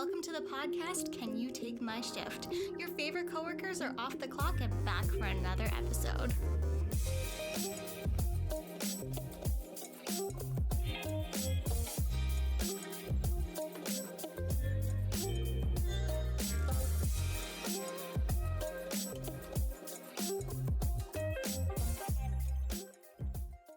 welcome to the podcast, Can You Take My Shift? Your favorite coworkers are off the clock and back for another episode.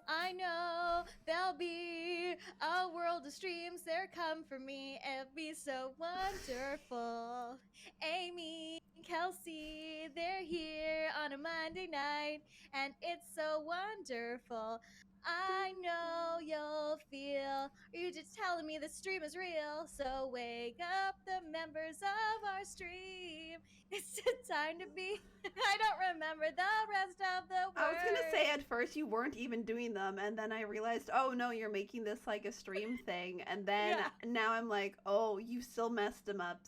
I know there'll be a world of streams there come for me. It'll be so wonderful. Amy and Kelsey, they're here on a Monday night, and it's so wonderful. I know you'll feel, or you're just telling me the stream is real. So wake up the members of our stream. It's the time to be. I don't remember the rest of the words. I was going to say at first you weren't even doing them, and then I realized, oh no, you're making this like a stream thing, and then now I'm like, oh, you still messed them up.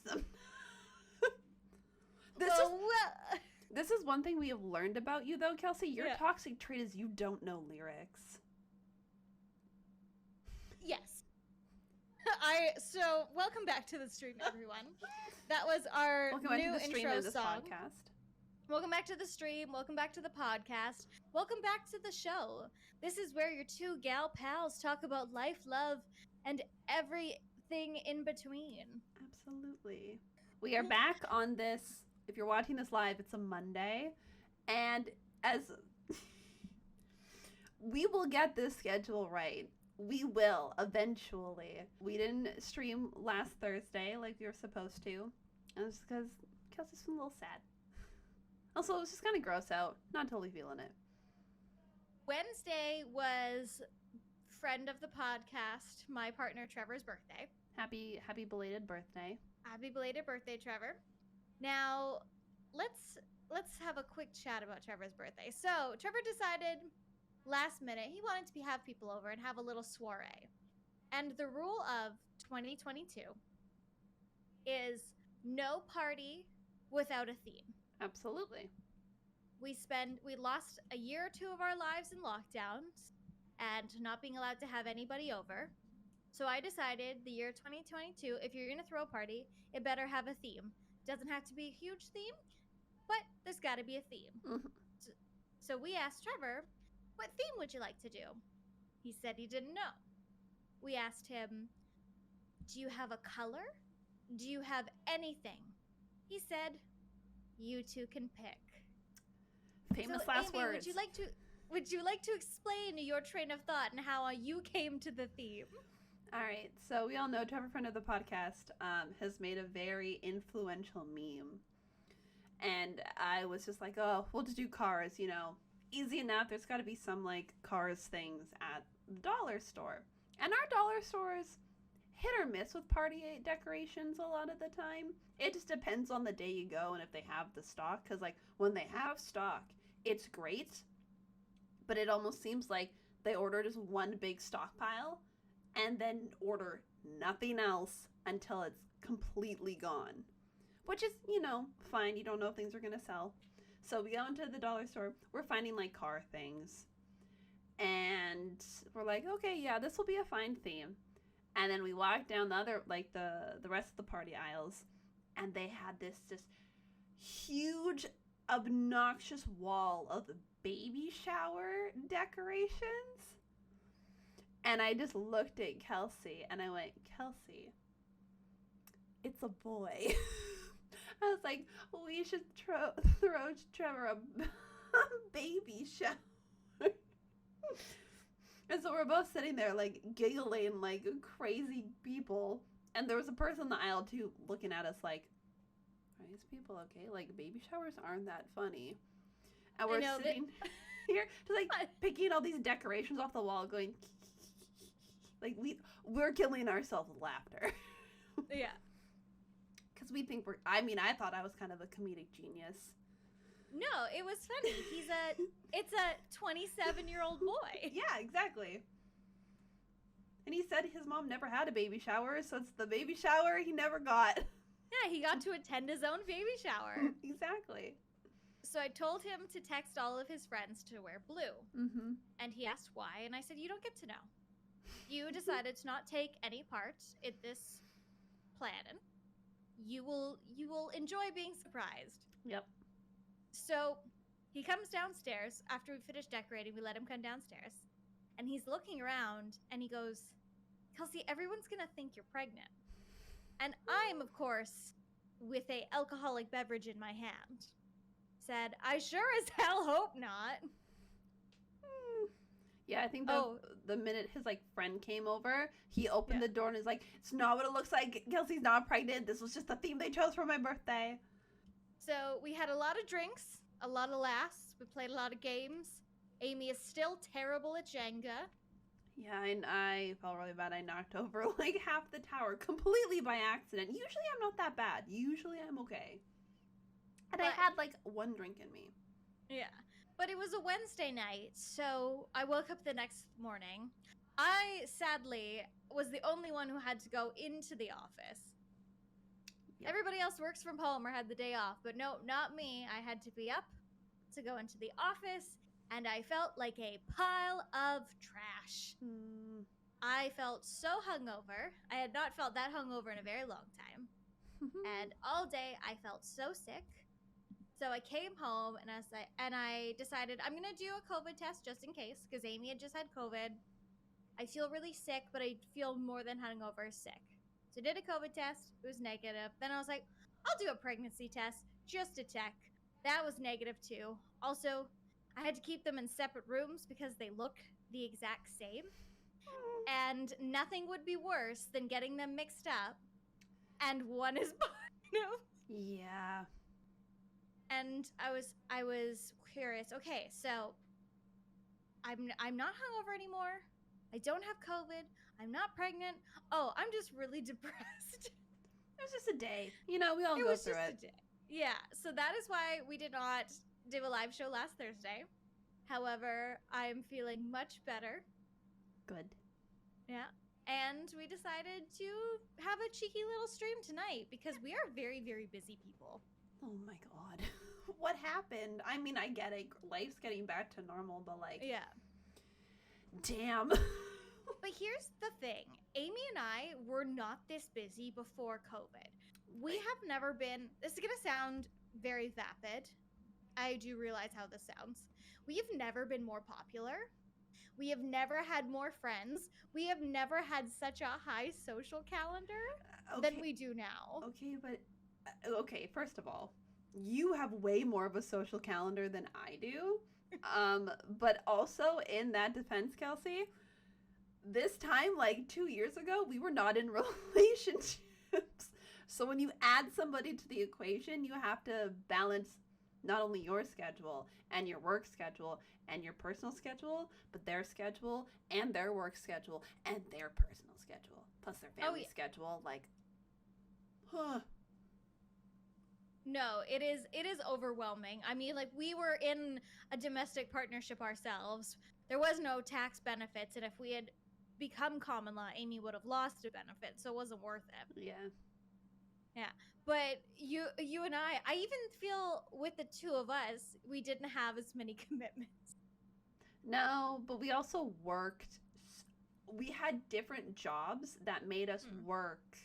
This is one thing we have learned about you, though, Kelsey. Your toxic trait is you don't know lyrics. Yes. So welcome back to the stream, everyone. That was our new intro song. Podcast. Welcome back to the stream. Welcome back to the podcast. Welcome back to the show. This is where your two gal pals talk about life, love, and everything in between. Absolutely. We are back on this. If you're watching this live, it's a Monday. And as we will get this schedule right. We will, eventually. We didn't stream last Thursday like we were supposed to. And it's because Kelsey's feeling a little sad. Also, it was just kind of gross out. Not totally feeling it. Wednesday was friend of the podcast, my partner Trevor's birthday. Happy belated birthday. Happy belated birthday, Trevor. Now, let's have a quick chat about Trevor's birthday. So, Trevor decided last minute he wanted to have people over and have a little soiree. And the rule of 2022 is no party without a theme. Absolutely. We lost a year or two of our lives in lockdowns and not being allowed to have anybody over. So I decided the year 2022, if you're going to throw a party, it better have a theme. Doesn't have to be a huge theme, but there's got to be a theme. Mm-hmm. So we asked Trevor, what theme would you like to do? He said he didn't know. We asked him, do you have a color? Do you have anything? He said, you two can pick. Famous last Amy, words. Would you like to explain your train of thought and how you came to the theme? All right, so we all know Trevor, friend of the podcast, has made a very influential meme. And I was just like, oh, we'll just do cars, Easy enough. There's got to be some, cars things at the dollar store. And our dollar stores hit or miss with party decorations a lot of the time. It just depends on the day you go and if they have the stock. Because, when they have stock, it's great. But it almost seems like they order just one big stockpile and then order nothing else until it's completely gone. Which is, fine. You don't know if things are going to sell. So we go into the dollar store. We're finding, car things. And we're like, okay, yeah, this will be a fine theme. And then we walk down the other, the rest of the party aisles. And they had this just huge, obnoxious wall of baby shower decorations. And I just looked at Kelsey and I went, Kelsey, it's a boy. I was like, we should throw Trevor a baby shower. And so we're both sitting there, giggling like crazy people. And there was a person in the aisle, too, looking at us like, are these people okay? Baby showers aren't that funny. And we're sitting here, just, picking all these decorations off the wall, going, we're killing ourselves with laughter. Yeah. Because we think I thought I was kind of a comedic genius. No, it was funny. It's a 27-year-old boy. Yeah, exactly. And he said his mom never had a baby shower, so it's the baby shower he never got. Yeah, he got to attend his own baby shower. Exactly. So I told him to text all of his friends to wear blue. Mm-hmm. And he asked why, and I said, you don't get to know. You decided to not take any part in this plan. you will enjoy being surprised. Yep. So he comes downstairs after we finish decorating. We let him come downstairs, and he's looking around, and he goes, "Kelsey, everyone's gonna think you're pregnant." And I am, of course, with a alcoholic beverage in my hand, said, "I sure as hell hope not." Yeah, I think Oh, the minute his like friend came over, he opened yeah. the door and is like, "It's not what it looks like. Kelsey's not pregnant. This was just the theme they chose for my birthday." So we had a lot of drinks, a lot of laughs. We played a lot of games. Amy is still terrible at Jenga. Yeah, and I felt really bad. I knocked over like half the tower completely by accident. Usually I'm not that bad. Usually I'm okay. And I But had like one drink in me. yeah. But it was a Wednesday night, so I woke up the next morning. I sadly was the only one who had to go into the office. Yep. Everybody else works from home or had the day off, but no, not me. I had to be up to go into the office, and I felt like a pile of trash. I felt so hungover. I had not felt that hungover in a very long time. And all day I felt so sick. So I came home and I decided I'm gonna do a COVID test just in case, because Amy had just had COVID. I feel really sick, but I feel more than hungover sick. So I did a COVID test. It was negative. Then I was like, I'll do a pregnancy test just to check. That was negative too. Also, I had to keep them in separate rooms because they look the exact same. And nothing would be worse than getting them mixed up and one is positive. Yeah. And I was curious. Okay, so I'm not hungover anymore. I don't have COVID. I'm not pregnant. Oh, I'm just really depressed. It was just a day. You know, we all It go was through just it. a day. Yeah, so that is why we did not do a live show last Thursday. However, I'm feeling much better. Good. Yeah. And we decided to have a cheeky little stream tonight because we are very, very busy people. Oh my god. What happened? I mean, I get it. Life's getting back to normal, but like, Yeah. damn. But here's the thing. Amy and I were not this busy before COVID. We have never been, this is going to sound very vapid. I do realize how this sounds. We have never been more popular. We have never had more friends. We have never had such a high social calendar than we do now. Okay, but okay, first of all, you have way more of a social calendar than I do. But also in that defense, Kelsey, this time, like 2 years ago, we were not in relationships. So when you add somebody to the equation, you have to balance not only your schedule and your work schedule and your personal schedule, but their schedule and their work schedule and their personal schedule, plus their family schedule. Like, huh. No, it is overwhelming. I mean, like we were in a domestic partnership ourselves. There was no tax benefits, and if we had become common law, Amy would have lost a benefit, so it wasn't worth it. Yeah. Yeah. But you and I even feel with the two of us, we didn't have as many commitments. No, but we also worked. We had different jobs that made us work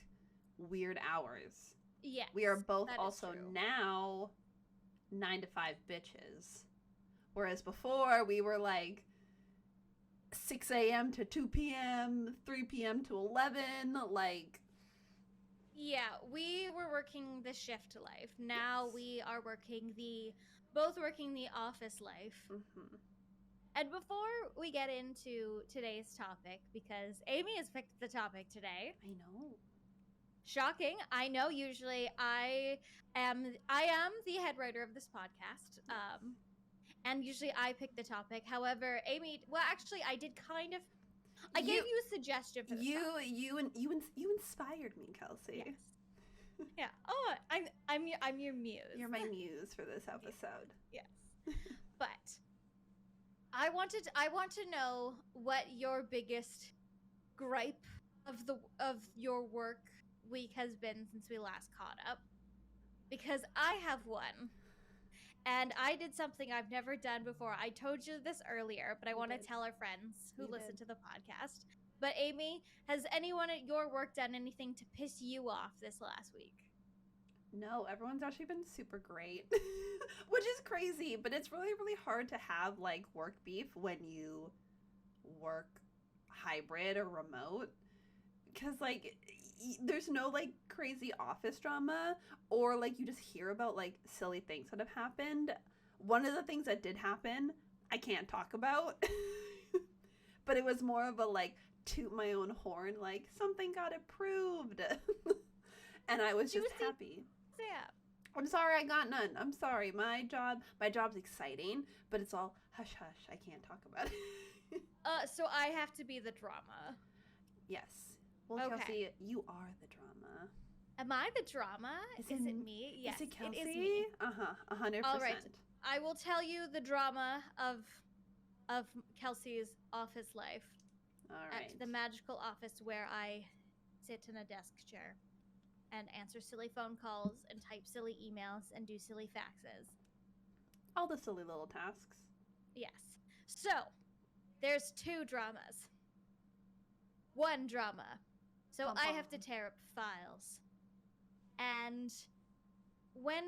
weird hours. Yes. We are both that is also true. now 9 to 5 bitches. Whereas before we were like 6 a.m. to 2 p.m., 3 p.m. to 11. Like, Yeah, we were working the shift life. Now yes. we are both working the office life. Mm-hmm. And before we get into today's topic, because Amy has picked the topic today. I know. Shocking. I know usually I am the head writer of this podcast. And usually I pick the topic. However, Amy, well actually I did kind of I gave you a suggestion for this topic. You inspired me, Kelsey. Yes. Yeah. Oh, I'm your muse. You're my muse for this episode. Yes. But I want to know what your biggest gripe of your work week has been since we last caught up, because I have one, and I did something I've never done before. I told you this earlier, but I want to tell our friends who listen to the podcast. But Amy, has anyone at your work done anything to piss you off this last week? No, everyone's actually been super great, which is crazy, but it's really, really hard to have like work beef when you work hybrid or remote because like there's no like crazy office drama or like you just hear about like silly things that have happened. One of the things that did happen, I can't talk about, but it was more of a like toot my own horn, like something got approved. And I was just Juicy. happy. Yeah. I'm sorry I got none. I'm sorry. My job's exciting, but it's all hush hush. I can't talk about it. So I have to be the drama. Yes. Well, Okay. Kelsey, you are the drama. Am I the drama? Is Is it- it me? Yes, is it Kelsey? it is me. 100%. All right. I will tell you the drama of Kelsey's office life All right. at the magical office where I sit in a desk chair and answer silly phone calls and type silly emails and do silly faxes. All the silly little tasks. Yes. So, there's 2 dramas. 1 drama. So Bum, I bum. have to tear up files. And when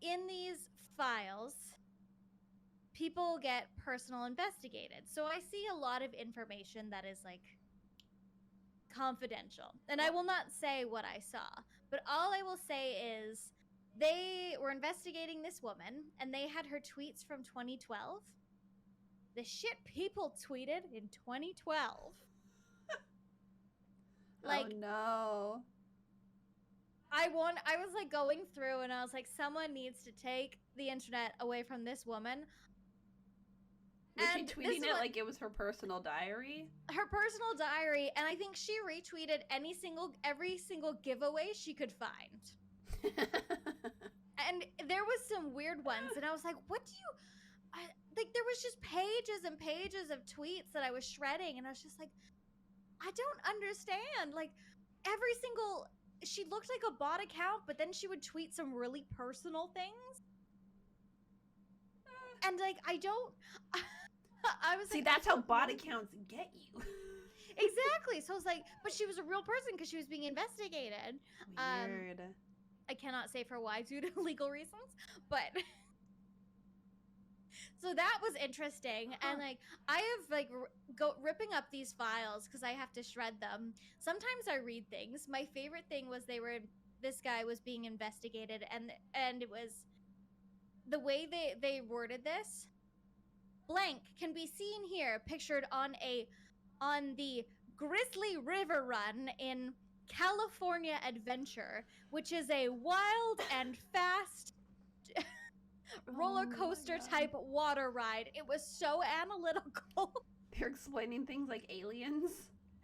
in these files, people get personal investigated. So I see a lot of information that is like confidential. And I will not say what I saw, but all I will say is they were investigating this woman and they had her tweets from 2012. The shit people tweeted in 2012. Like, oh no. I was like going through and I was like, someone needs to take the internet away from this woman. Was she And this tweeting it one- like it was her personal diary? Her personal diary, and I think she retweeted every single giveaway she could find. And there was some weird ones, and I was like, what do you like there was just pages and pages of tweets that I was shredding, and I was just like, I don't understand. Like she looked like a bot account, but then she would tweet some really personal things. And like I don't I was See, like, that's I how don't bot know. accounts get you. Exactly. So I was like, but she was a real person because she was being investigated. Weird. I cannot say for why due to legal reasons, but so that was interesting. And like I have like ripping up these files because I have to shred them. Sometimes I read things. My favorite thing was this guy was being investigated, and it was the way they worded this. Blank can be seen here, pictured on the Grizzly River Run in California Adventure, which is a wild and fast roller coaster type water ride. It was so analytical. They're explaining things like aliens.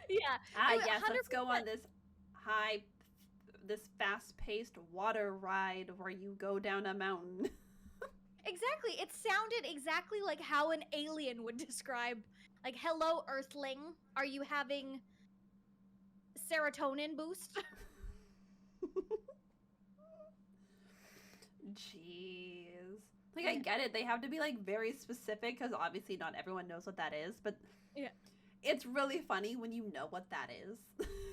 Yeah. Yes, let's go 100%. on this fast-paced water ride where you go down a mountain. Exactly. It sounded exactly like how an alien would describe, like, hello, Earthling. Are you having serotonin boost? Jeez. Like, I get it. They have to be, like, very specific because obviously not everyone knows what that is, but Yeah. it's really funny when you know what that is.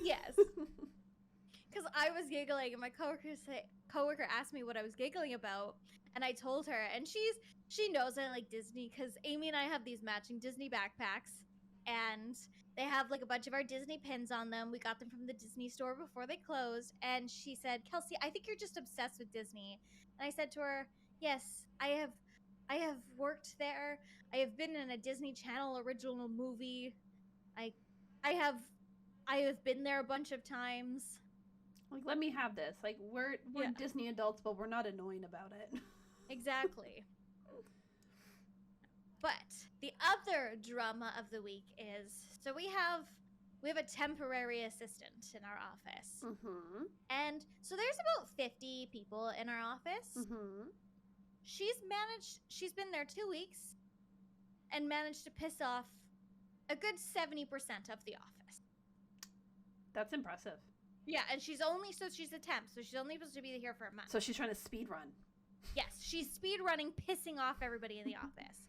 Yes. Because I was giggling, and my coworker asked me what I was giggling about, and I told her, and she knows I like Disney because Amy and I have these matching Disney backpacks, and they have like a bunch of our Disney pins on them. We got them from the Disney store before they closed, and she said, "Kelsey, I think you're just obsessed with Disney." And I said to her, "Yes, I have worked there. I have been in a Disney Channel original movie. I have been there a bunch of times." Like, let me have this. Like, we're Yeah. Disney adults, but we're not annoying about it. Exactly. But the other drama of the week is, so we have a temporary assistant in our office. Mm-hmm. And so there's about 50 people in our office. Mm-hmm. She's been there 2 weeks and managed to piss off a good 70% of the office. That's impressive. Yeah, and she's a temp, so she's only supposed to be here for a month. So she's trying to speed run. Yes, she's speed running, pissing off everybody in the office.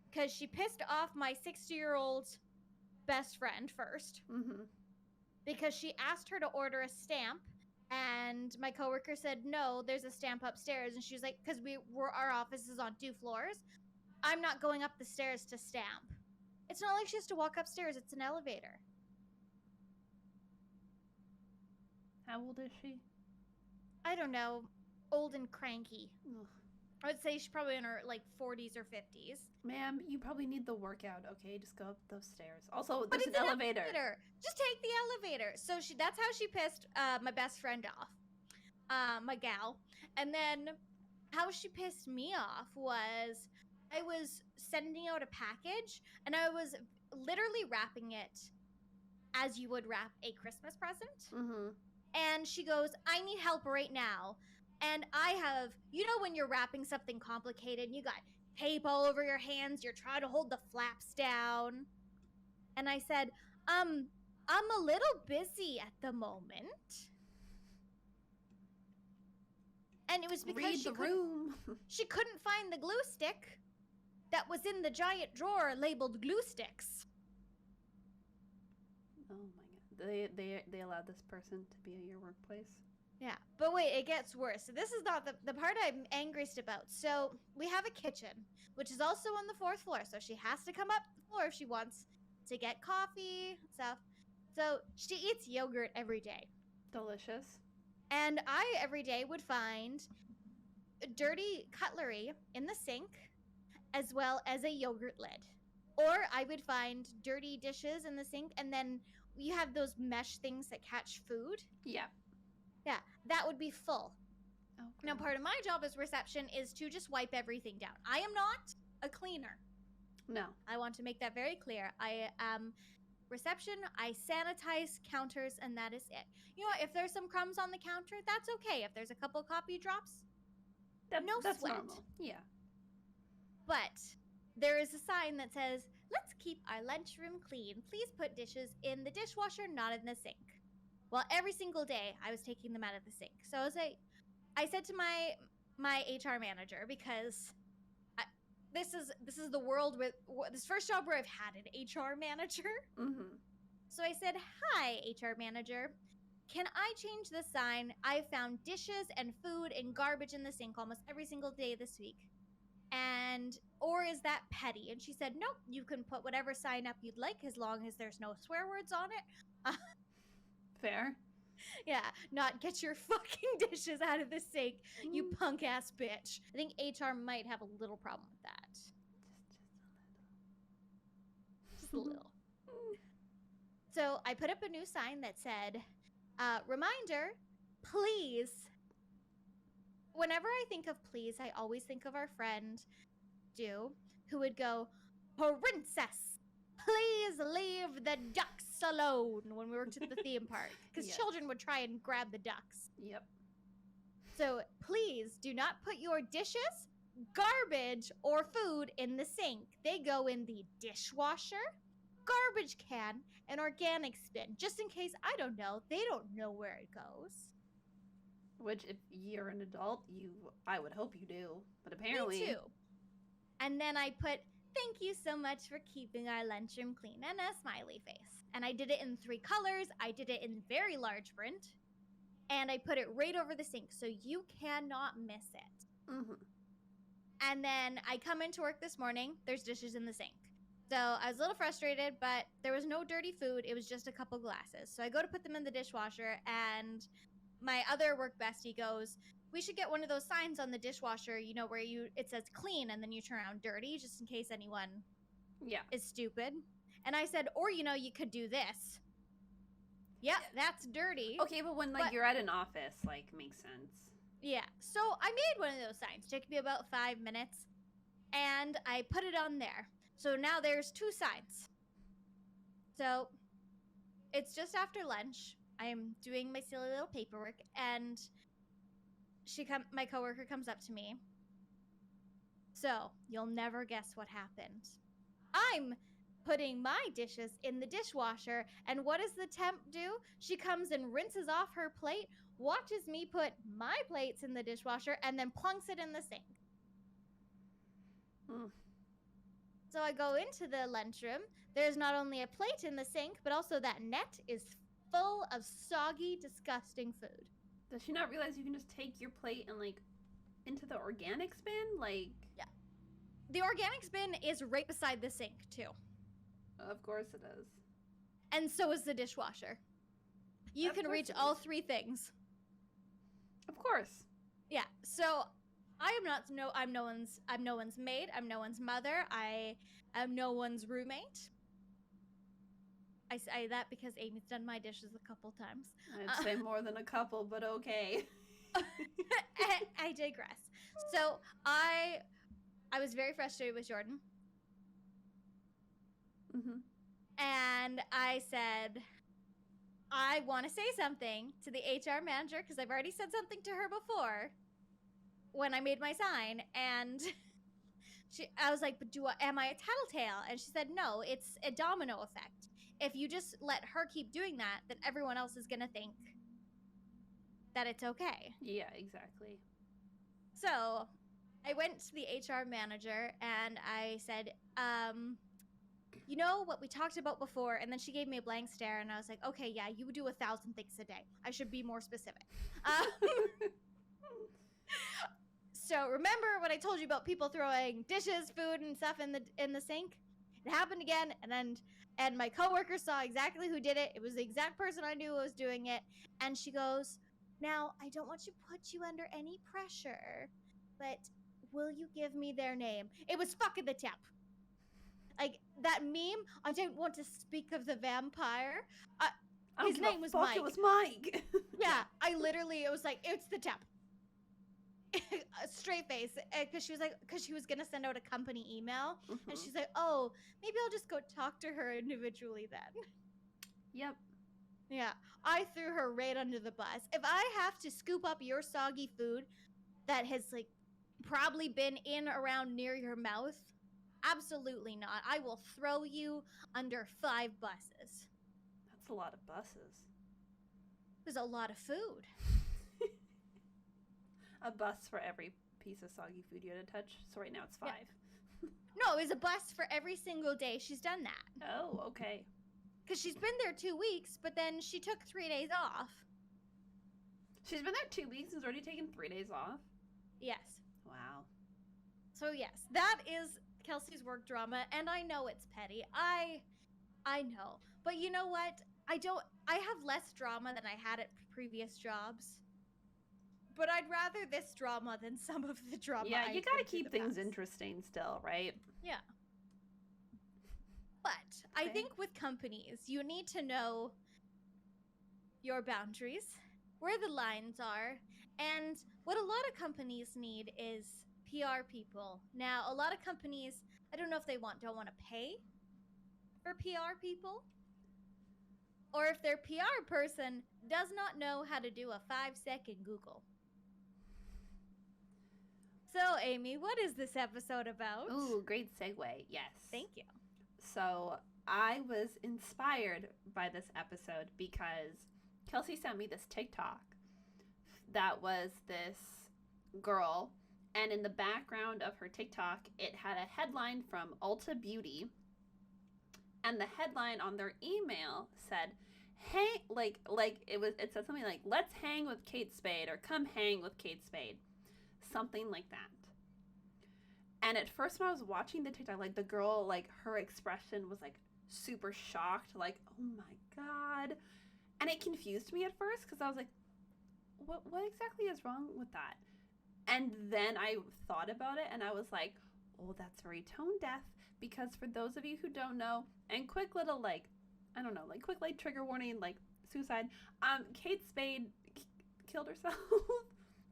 Because she pissed off my 60-year-old best friend first. Mm-hmm. Because she asked her to order a stamp And my coworker said, no, there's a stamp upstairs. And she was like, because our office is on 2 floors. I'm not going up the stairs to stamp. It's not like she has to walk upstairs. It's an elevator. How old is she? I don't know. Old and cranky. Ugh. I would say she's probably in her like 40s or 50s. Ma'am, you probably need the workout, okay? Just go up those stairs. Also, But there's it's an elevator. Just take the elevator. So that's how she pissed my best friend off, my gal. And then how she pissed me off was I was sending out a package and I was literally wrapping it as you would wrap a Christmas present. Mm-hmm. And she goes, I need help right now. And I have, when you're wrapping something complicated, you got tape all over your hands, you're trying to hold the flaps down. And I said, I'm a little busy at the moment. And it was because she couldn't find the glue stick that was in the giant drawer labeled glue sticks. Oh my god. They allowed this person to be at your workplace? Yeah, but wait, it gets worse. So this is not the part I'm angriest about. So we have a kitchen, which is also on the 4th floor. So she has to come up the floor if she wants to get coffee and stuff. So she eats yogurt every day. Delicious. And I every day would find dirty cutlery in the sink, as well as a yogurt lid. Or I would find dirty dishes in the sink, and then you have those mesh things that catch food. Yeah. Yeah, that would be full. Oh, now, part of my job as reception is to just wipe everything down. I am not a cleaner. No. I want to make that very clear. I am reception, I sanitize counters, and that is it. You know what? If there's some crumbs on the counter, that's okay. If there's a couple coffee drops, that's sweat. Normal. Yeah. But there is a sign that says, let's keep our lunchroom clean. Please put dishes in the dishwasher, not in the sink. Well, every single day I was taking them out of the sink. So I said to my HR manager, because this is the world with this first job where I've had an HR manager. Mm-hmm. So I said, hi, HR manager. Can I change the sign? I found dishes and food and garbage in the sink almost every single day this week. Or is that petty? And she said, nope, you can put whatever sign up you'd like as long as there's no swear words on it. Fair. Yeah, not get your fucking dishes out of the sink, you punk ass bitch. I think HR might have a little problem with that. Just a little. So I put up a new sign that said, reminder, please. Whenever I think of please, I always think of our friend, who would go, princess, please leave the ducks alone, when we worked at the theme park. Because children would try and grab the ducks. Yep. So please do not put your dishes, garbage, or food in the sink. They go in the dishwasher, garbage can, and organic bin. Just in case, I don't know, they don't know where it goes. Which, if you're an adult, I would hope you do. But apparently... Me too. And then I put, thank you so much for keeping our lunchroom clean, and a smiley face. And I did it in 3 colors. I did it in very large print. And I put it right over the sink, so you cannot miss it. Mm-hmm. And then I come into work this morning. There's dishes in the sink. So I was a little frustrated, but there was no dirty food. It was just a couple glasses. So I go to put them in the dishwasher, and my other work bestie goes, we should get one of those signs on the dishwasher, where it says clean, and then you turn around dirty, just in case anyone is stupid. And I said, or, you could do this. Yeah, that's dirty. Okay, but when, you're at an office, makes sense. Yeah, so I made one of those signs. It took me about 5 minutes, and I put it on there. So now there's 2 signs. So it's just after lunch. I am doing my silly little paperwork, and my coworker comes up to me. So you'll never guess what happened. I'm putting my dishes in the dishwasher, and what does the temp do? She comes and rinses off her plate, watches me put my plates in the dishwasher, and then plunks it in the sink. So I go into the lunchroom. There's not only a plate in the sink, but also that net is full of soggy, disgusting food. Does she not realize you can just take your plate and, like, into the organics bin? Like... Yeah. The organics bin is right beside the sink, too. Of course it is. And so is the dishwasher. You can reach all three things. Of course. Yeah. So I'm no one's maid, I'm no one's mother, I am no one's roommate. I say that because Amy's done my dishes a couple times. I'd say more than a couple, but okay. I digress. So I was very frustrated with Jordan. Mm-hmm. And I said, I want to say something to the HR manager because I've already said something to her before when I made my sign. And I was like, but am I a tattletale? And she said, no, it's a domino effect. If you just let her keep doing that, then everyone else is going to think that it's okay. Yeah, exactly. So I went to the HR manager and I said, you know what we talked about before? And then she gave me a blank stare and I was like, okay, yeah, you would do 1,000 things a day. I should be more specific. So remember when I told you about people throwing dishes, food, and stuff in the sink? It happened again, and my coworker saw exactly who did it. It was the exact person I knew was doing it. And she goes, now, I don't want to put you under any pressure, but will you give me their name? It was fucking the temp. Like, that meme, I don't want to speak of the vampire. His name was Mike. It was Mike. Yeah, it was like, it's the temp. Straight face, because she was gonna send out a company email, and she's like, oh, maybe I'll just go talk to her individually then. Yep. Yeah, I threw her right under the bus. If I have to scoop up your soggy food that has, like, probably been in around near your mouth, absolutely not. I will throw you under 5 buses. That's a lot of buses. There's a lot of food. A bus for every piece of soggy food you had to touch. So right now it's 5. Yeah. No, it was a bus for every single day she's done that. Oh, okay. Because she's been there 2 weeks, but then she took 3 days off. She's been there 2 weeks and has already taken 3 days off? Yes. Wow. So yes, that is Kelsey's work drama, and I know it's petty. I know. But you know what? I have less drama than I had at previous jobs. But I'd rather this drama than some of the drama. Yeah, you gotta keep things interesting still, right? Yeah. But okay. I think with companies, you need to know your boundaries, where the lines are, and what a lot of companies need is PR people. Now, a lot of companies, I don't know if they don't want to pay for PR people, or if their PR person does not know how to do a 5-second Google. So, Amy, what is this episode about? Ooh, great segue. Yes. Thank you. So, I was inspired by this episode because Kelsey sent me this TikTok that was this girl, and in the background of her TikTok, it had a headline from Ulta Beauty, and the headline on their email said, "Hey," it said something like, "Let's hang with Kate Spade," or "Come hang with Kate Spade." Something like that. And at first when I was watching the TikTok, like, the girl, like, her expression was, like, super shocked, like, oh my god. And it confused me at first because I was like, what exactly is wrong with that? And then I thought about it and I was like, oh, that's very tone deaf, because for those of you who don't know, and quick little, like, I don't know, like, quick, like, trigger warning, like, suicide, Kate Spade killed herself.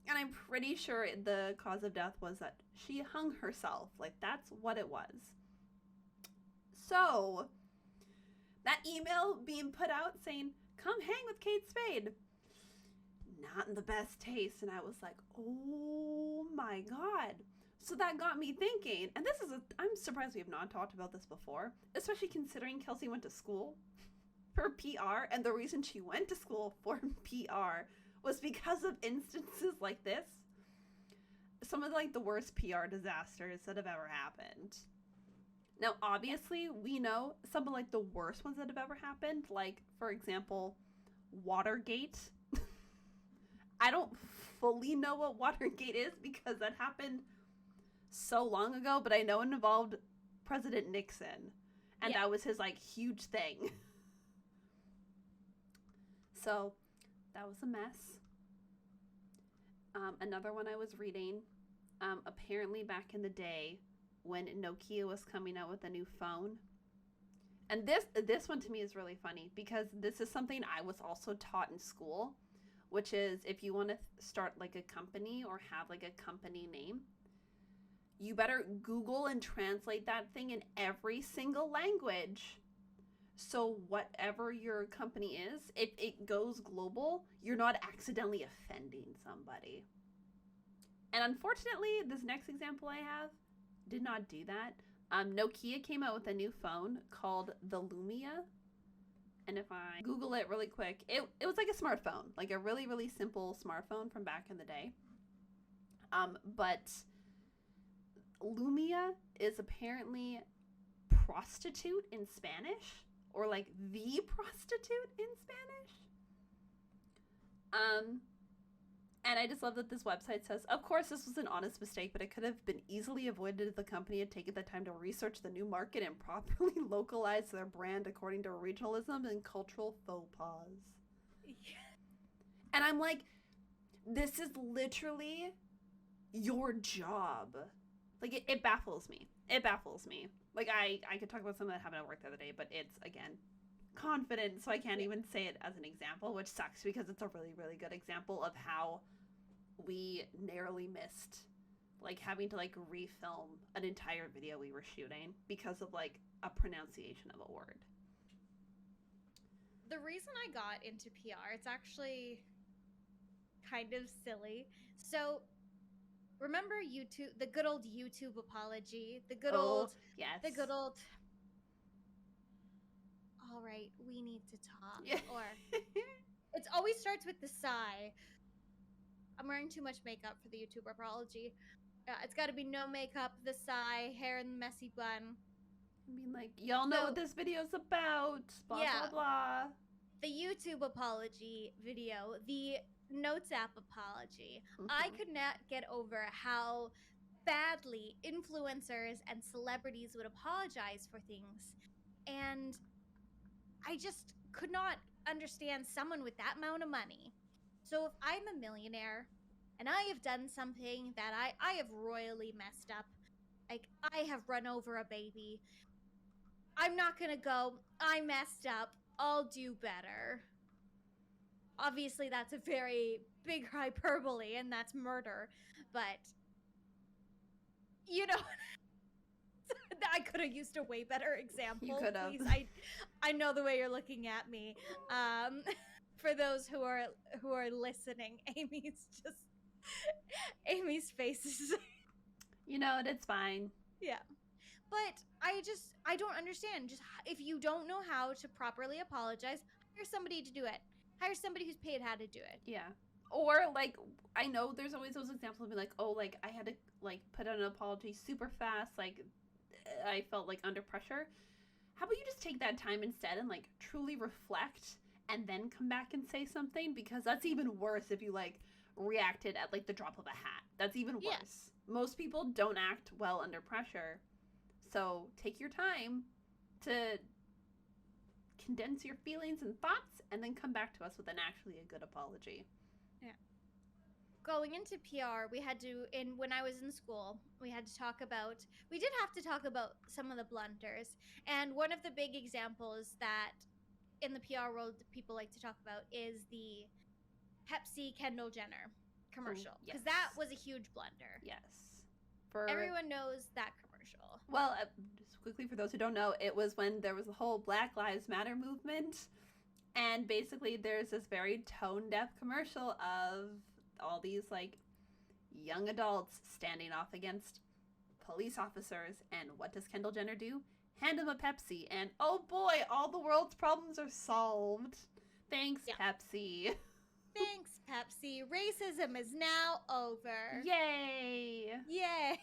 And I'm pretty sure the cause of death was that she hung herself. Like, that's what it was. So, that email being put out saying, come hang with Kate Spade, not in the best taste. And I was like, oh my god. So that got me thinking, and I'm surprised we have not talked about this before, especially considering Kelsey went to school for PR, and the reason she went to school for PR was because of instances like this. Some of, like, the worst PR disasters that have ever happened. Now, obviously, we know some of, like, the worst ones that have ever happened. Like, for example, Watergate. I don't fully know what Watergate is because that happened so long ago, but I know it involved President Nixon, and that was his like huge thing. So that was a mess. Another one I was reading, apparently back in the day when Nokia was coming out with a new phone. And this one to me is really funny because this is something I was also taught in school, which is if you want to start like a company or have like a company name, you better Google and translate that thing in every single language. So whatever your company is, if it goes global, you're not accidentally offending somebody. And unfortunately, this next example I have did not do that. Nokia came out with a new phone called the Lumia. And if I Google it really quick, it was like a smartphone, like a really, really simple smartphone from back in the day. But Lumia is apparently prostitute in Spanish, or like the prostitute in Spanish. And I just love that this website says, of course, this was an honest mistake, but it could have been easily avoided if the company had taken the time to research the new market and properly localize their brand according to regionalism and cultural faux pas. Yeah. And I'm like, this is literally your job. Like, it baffles me. It baffles me. Like, I could talk about something that happened at work the other day, but it's, again, confident, so I can't even say it as an example, which sucks because it's a really, really good example of how we narrowly missed, like, having to, like, refilm an entire video we were shooting because of, like, a pronunciation of a word. The reason I got into PR, it's actually kind of silly. So, remember YouTube, the good old YouTube apology? The good old... Yes. The good old... All right, we need to talk. Yeah. Or it always starts with the sigh. I'm wearing too much makeup for the YouTube apology. It's got to be no makeup, the sigh, hair in the messy bun. I mean, like, y'all know what this video's about. Blah, blah, blah. The YouTube apology video, the Notes app apology. Mm-hmm. I could not get over how badly influencers and celebrities would apologize for things. And I just could not understand someone with that amount of money. So if I'm a millionaire and I have done something that I have royally messed up, like I have run over a baby, I'm not going to go, I messed up, I'll do better. Obviously, that's a very big hyperbole and that's murder, but you know... I could have used a way better example. You could have. Please, I know the way you're looking at me. For those who are listening, Amy's face is... You know it, it's fine. Yeah. But I don't understand. Just if you don't know how to properly apologize, hire somebody to do it. Hire somebody who's paid how to do it. Yeah. Or, like, I know there's always those examples of being like, oh, like, I had to, like, put out an apology super fast, like... I felt like under pressure. How about you just take that time instead and like truly reflect and then come back and say something? Because that's even worse if you like reacted at like the drop of a hat. That's even worse. Yeah. Most people don't act well under pressure. So take your time to condense your feelings and thoughts and then come back to us with an actually a good apology. Yeah. Going into PR, we had to, when I was in school, we did have to talk about some of the blunders. And one of the big examples that in the PR world people like to talk about is the Pepsi Kendall Jenner commercial. Because that was a huge blunder. Yes. Everyone knows that commercial. Well, just quickly for those who don't know, it was when there was the whole Black Lives Matter movement. And basically there's this very tone-deaf commercial of all these like young adults standing off against police officers, and what does Kendall Jenner do? Hand him a Pepsi, and oh boy, all the world's problems are solved. Thanks, Pepsi. Thanks, Pepsi. Racism is now over. Yay! Yay!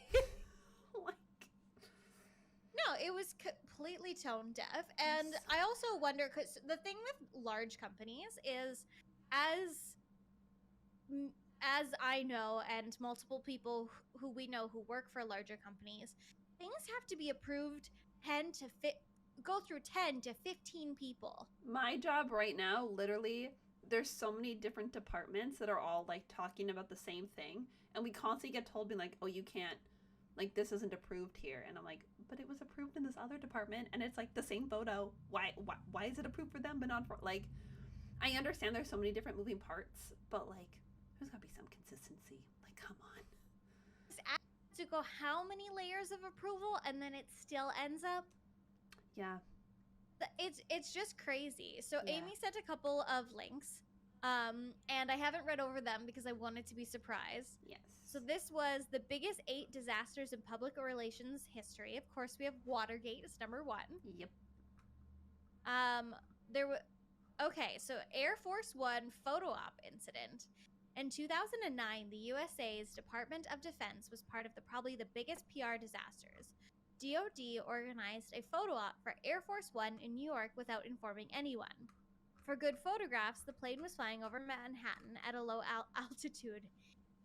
No, it was completely tone deaf, and I also wonder, because the thing with large companies is, as as I know, and multiple people who we know who work for larger companies, things have to be approved 10 to go through 10 to 15 people. My job right now, literally, there's so many different departments that are all like talking about the same thing, and we constantly get told, being like, "Oh, you can't, like, this isn't approved here," and I'm like, "But it was approved in this other department, and it's like the same photo. Why is it approved for them but not for like?" I understand there's so many different moving parts, but like, there's gotta be some consistency. Like, come on. To go how many layers of approval, and then it still ends up. Yeah. It's just crazy. So Yeah. Amy sent a couple of links, and I haven't read over them because I wanted to be surprised. Yes. So this was the biggest 8 disasters in public relations history. Of course, we have Watergate as number 1. Yep. Okay, so Air Force One photo op incident. In 2009, the USA's Department of Defense was part of probably the biggest PR disasters. DoD organized a photo op for Air Force One in New York without informing anyone. For good photographs, the plane was flying over Manhattan at a low altitude.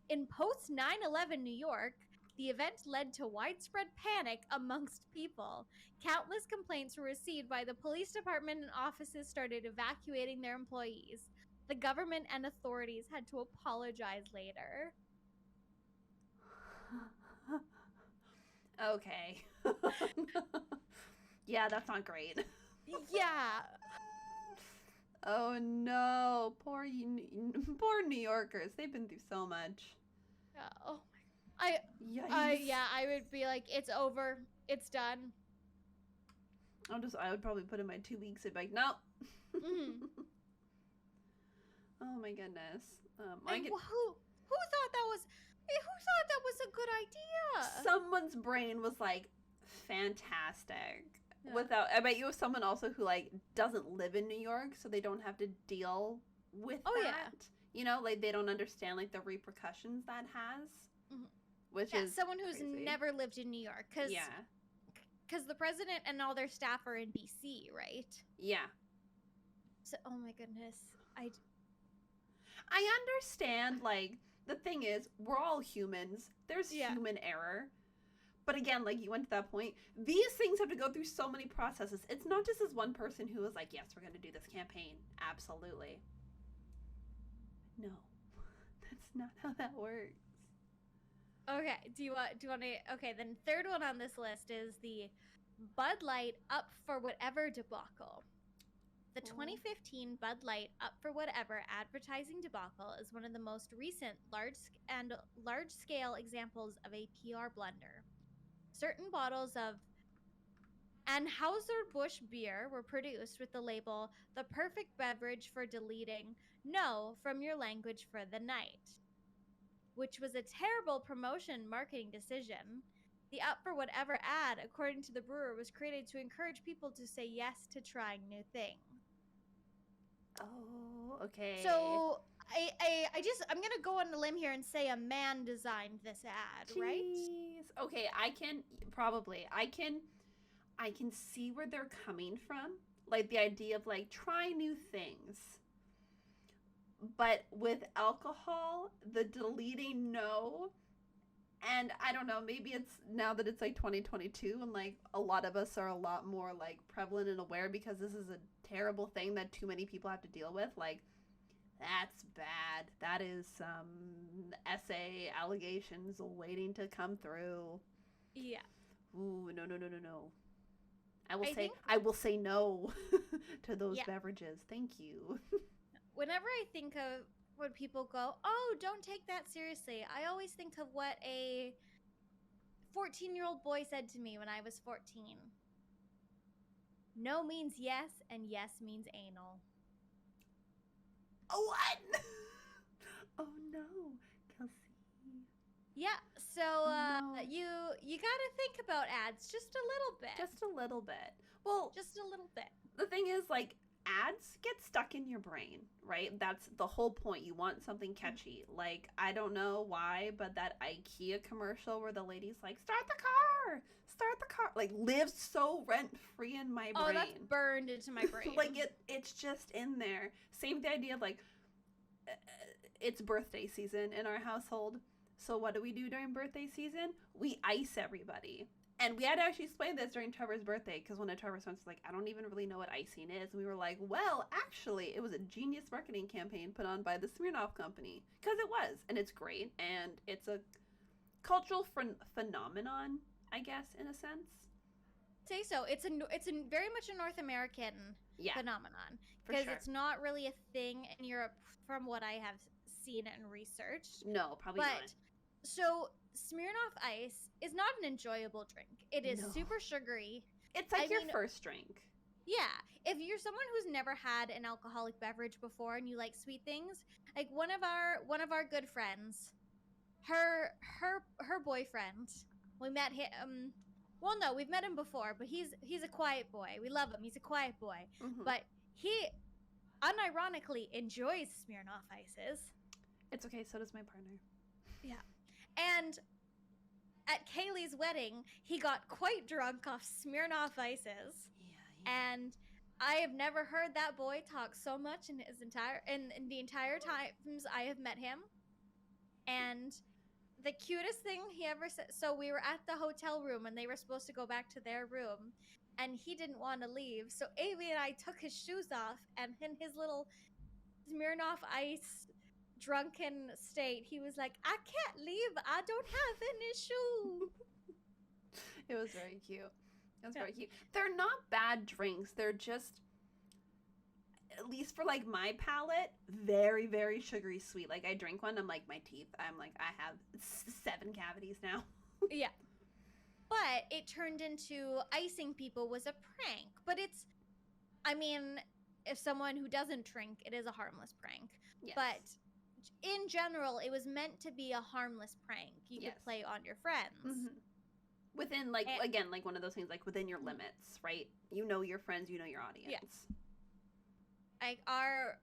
In post 9/11 New York, the event led to widespread panic amongst people. Countless complaints were received by the police department, and offices started evacuating their employees. The government and authorities had to apologize later. Okay. Yeah, that's not great. Yeah. Oh no, poor New Yorkers. They've been through so much. Oh my. I would be like, it's over, it's done. I would probably put in my 2 weeks. I'd be like, no. Mm-hmm. Oh my goodness. Who thought that was? Who thought that was a good idea? Someone's brain was like, fantastic. Yeah. I bet you was someone also who like doesn't live in New York, so they don't have to deal with that. Yeah. You know, like they don't understand like the repercussions that has. Mm-hmm. Which is someone who's crazy. never lived in New York, because the president and all their staff are in DC, right? Yeah. So, oh my goodness, I understand. Like the thing is, we're all humans. There's human error. But again, like you went to that point, these things have to go through so many processes. It's not just this one person who was like, yes, we're going to do this campaign. Absolutely. No, that's not how that works. Okay, do you want to, okay, then third one on this list is the Bud Light Up for Whatever debacle. The 2015 Bud Light Up for Whatever advertising debacle is one of the most recent large-scale examples of a PR blunder. Certain bottles of Anheuser-Busch beer were produced with the label, "The perfect beverage for deleting no from your language for the night," which was a terrible promotion marketing decision. The Up for Whatever ad, according to the brewer, was created to encourage people to say yes to trying new things. Oh, okay. So I'm gonna go on a limb here and say a man designed this ad, right? Okay, I can see where they're coming from. Like the idea of like try new things. But with alcohol, the deleting no, and I don't know, maybe it's now that it's like 2022 and like a lot of us are a lot more like prevalent and aware because this is a terrible thing that too many people have to deal with. Like, that's bad. That is some essay allegations waiting to come through. Yeah. Ooh, no. I will say no to those beverages. Thank you. Whenever I think of when people go, "Oh, don't take that seriously," I always think of what a 14-year-old boy said to me when I was 14. No means yes, and yes means anal. Oh, what? Oh no, Kelsey. Yeah, so no. you gotta think about ads just a little bit. Just a little bit. Well, just a little bit. The thing is, like, ads get stuck in your brain, right? That's the whole point. You want something catchy. Like, I don't know why, but that IKEA commercial where the lady's like, start the car, like, lives so rent-free in my brain. Oh, that's burned into my brain. Like, it's just in there. Same with the idea of, like, it's birthday season in our household. So what do we do during birthday season? We ice everybody. And we had to actually explain this during Trevor's birthday, because one of Trevor's friends was like, I don't even really know what icing is. And we were like, well, actually, it was a genius marketing campaign put on by the Smirnoff Company. Because it was. And it's great. And it's a cultural phenomenon, I guess, in a sense. Say so. It's a very much a North American phenomenon. Because it's not really a thing in Europe from what I have seen and researched. No, probably not. So Smirnoff Ice is not an enjoyable drink. It is super sugary. It's like your first drink. Yeah. If you're someone who's never had an alcoholic beverage before and you like sweet things, like one of our good friends, her boyfriend, we met him. Well, no, we've met him before, but he's a quiet boy. We love him. He's a quiet boy. Mm-hmm. But he unironically enjoys Smirnoff Ices. It's okay. So does my partner. Yeah. And at Kaylee's wedding, he got quite drunk off Smirnoff Ices. Yeah. And I have never heard that boy talk so much in the entire times I have met him. And the cutest thing he ever said. So we were at the hotel room and they were supposed to go back to their room, and he didn't want to leave. So Amy and I took his shoes off, and in his little Smirnoff Ice drunken state, he was like, I can't leave, I don't have any shoes. It was very cute. Very cute. They're not bad drinks. They're just, at least for like my palate, very, very sugary sweet. Like I drink one, I'm like, my teeth, I'm like, I have 7 cavities now. Yeah. But it turned into icing people was a prank. But it's, I mean, if someone who doesn't drink, it is a harmless prank. Yes. But in general, it was meant to be a harmless prank. You could play on your friends. Mm-hmm. Within, like, again, like one of those things, like within your limits, right? You know your friends, you know your audience. Yes. Like our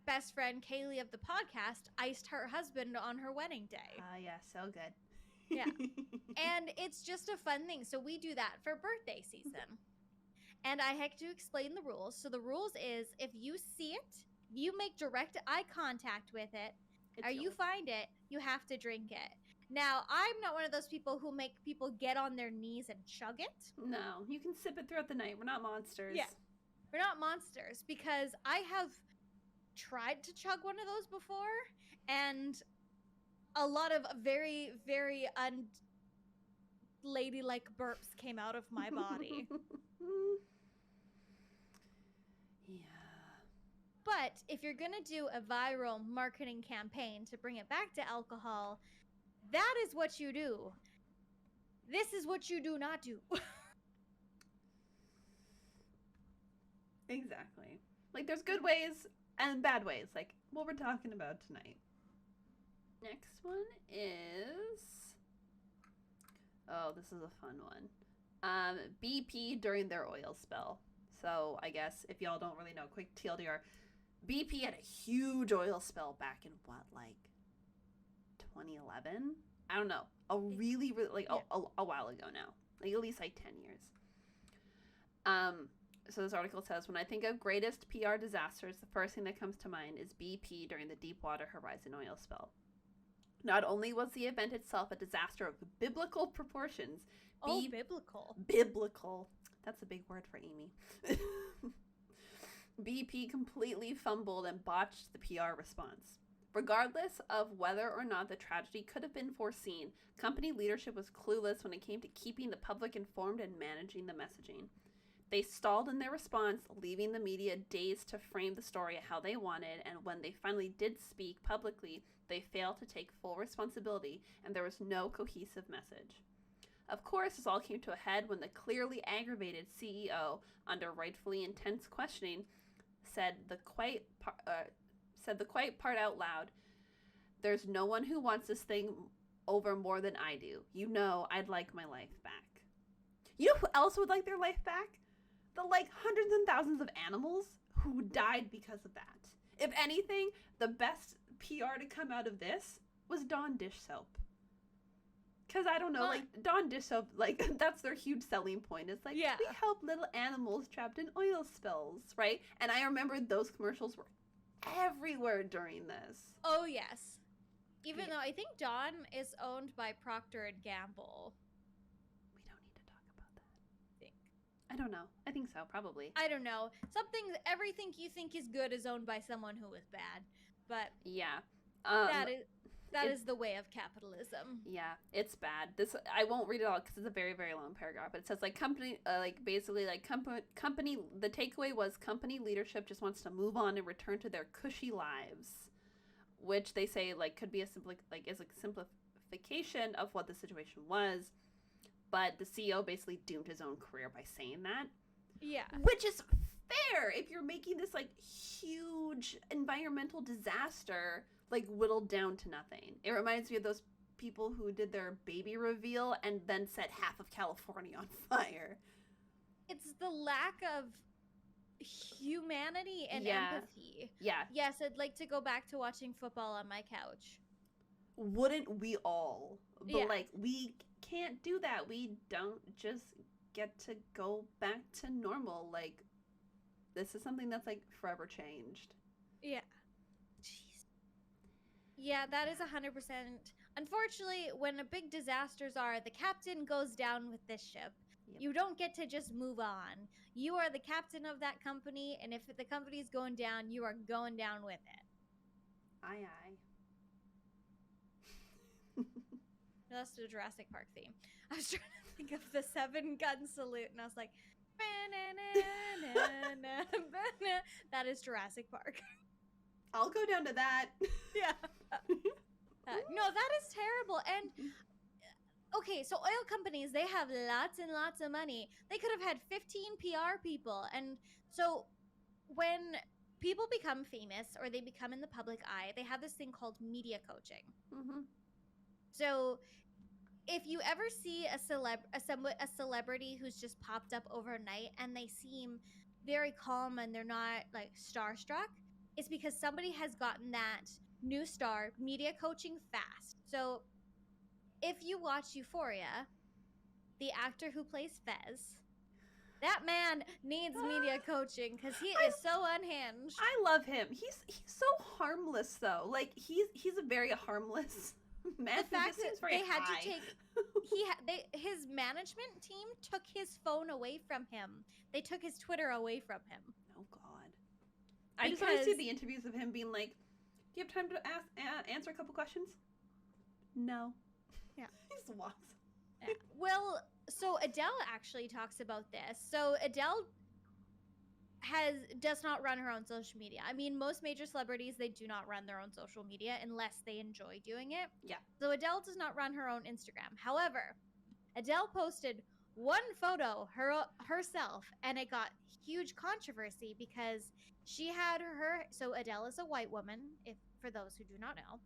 best friend, Kaylee of the podcast, iced her husband on her wedding day. Yeah, so good. Yeah. And it's just a fun thing. So we do that for birthday season. And I had to explain the rules. So the rules is if you see it, you make direct eye contact with it, or you find it, you have to drink it. Now, I'm not one of those people who make people get on their knees and chug it. No, you can sip it throughout the night. We're not monsters. Yeah, we're not monsters, because I have tried to chug one of those before, and a lot of very, very unladylike burps came out of my body. Yeah. But if you're going to do a viral marketing campaign to bring it back to alcohol, that is what you do. This is what you do not do. Exactly. Like, there's good ways and bad ways, like what we're talking about tonight. Next one is... Oh, this is a fun one. BP during their oil spill. So, I guess, if y'all don't really know, quick TLDR, BP had a huge oil spill back in, what, like, 2011? I don't know. A really, really, like, a while ago now. Like, at least, like, 10 years. So this article says, when I think of greatest PR disasters, the first thing that comes to mind is BP during the Deepwater Horizon oil spill. Not only was the event itself a disaster of biblical proportions. Biblical. Biblical. That's a big word for Amy. BP completely fumbled and botched the PR response. Regardless of whether or not the tragedy could have been foreseen, company leadership was clueless when it came to keeping the public informed and managing the messaging. They stalled in their response, leaving the media days to frame the story how they wanted, and when they finally did speak publicly, they failed to take full responsibility, and there was no cohesive message. Of course, this all came to a head when the clearly aggravated CEO, under rightfully intense questioning, said the quiet part out loud. There's no one who wants this thing over more than I do. You know, I'd like my life back. You know who else would like their life back? The, like, hundreds and thousands of animals who died because of that. If anything, the best PR to come out of this was Dawn dish soap. Because, I don't know, like, Dawn dish soap, like, that's their huge selling point. It's like, we help little animals trapped in oil spills, right? And I remember those commercials were everywhere during this. Oh, yes. Even Yeah. though I think Dawn is owned by Procter and Gamble. We don't need to talk about that. I think. I don't know. I think so, probably. I don't know. Everything you think is good is owned by someone who is bad. But Yeah. that is the way of capitalism. Yeah, it's bad. This I won't read it all because it's a very very long paragraph. But it says like company, like basically like company. The takeaway was company leadership just wants to move on and return to their cushy lives, which they say like could be a simplification of what the situation was. But the CEO basically doomed his own career by saying that. Yeah. Which is fair if you're making this like huge environmental disaster like whittled down to nothing. It reminds me of those people who did their baby reveal and then set half of California on fire. It's the lack of humanity and Yeah. empathy. Yeah. Yes, I'd like to go back to watching football on my couch. Wouldn't we all? But Yeah. like we can't do that. We don't just get to go back to normal. Like this is something that's like forever changed. Yeah. Jeez. Yeah, that is 100%. Unfortunately, when big disasters are, the captain goes down with this ship. Yep. You don't get to just move on. You are the captain of that company, and if the company's going down, you are going down with it. Aye. That's the Jurassic Park theme. I was trying to think of the 7-gun salute, and I was like, that is Jurassic Park. I'll go down to that. Yeah. No, that is terrible. And okay, so oil companies, they have lots and lots of money. They could have had 15 PR people. And so when people become famous or they become in the public eye, they have this thing called media coaching. Mm-hmm. So if you ever see a celebrity who's just popped up overnight and they seem very calm and they're not like starstruck, it's because somebody has gotten that new star media coaching fast. So if you watch Euphoria, the actor who plays Fez, that man needs media coaching because he is so unhinged. I love him. He's so harmless though. Like he's a very harmless man. The fact that they had high. to take his management team took his phone away from him. They took his Twitter away from him. Oh God. I just want to see the interviews of him being like, "Do you have time to answer a couple questions?" No. Yeah. He just walks. Yeah. Well, so Adele actually talks about this. So Adele does not run her own social media. I mean, most major celebrities, they do not run their own social media unless they enjoy doing it. Yeah. So Adele does not run her own Instagram. However, Adele posted one photo herself, and it got huge controversy because she had so Adele is a white woman, if for those who do not know.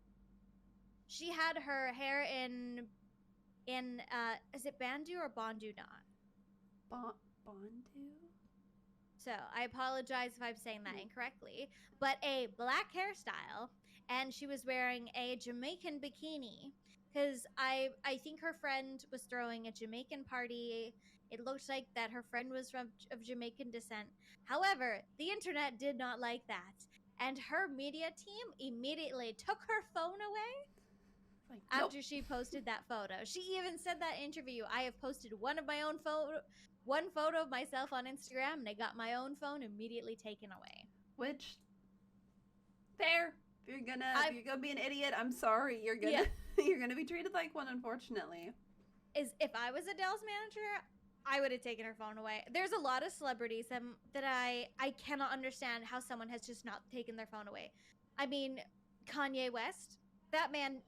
She had her hair in is it bandeau or bandeau knot? Bandeau? So I apologize if I'm saying that incorrectly, but a black hairstyle, and she was wearing a Jamaican bikini because I think her friend was throwing a Jamaican party. It looked like that her friend was of Jamaican descent. However, the internet did not like that, and her media team immediately took her phone away. Like, after she posted that photo. She even said that interview, I have posted one photo of myself on Instagram, and I got my own phone immediately taken away. Which, fair. If you're gonna be an idiot, I'm sorry. You're gonna be treated like one, unfortunately. If I was Adele's manager, I would have taken her phone away. There's a lot of celebrities that I cannot understand how someone has just not taken their phone away. I mean, Kanye West. That man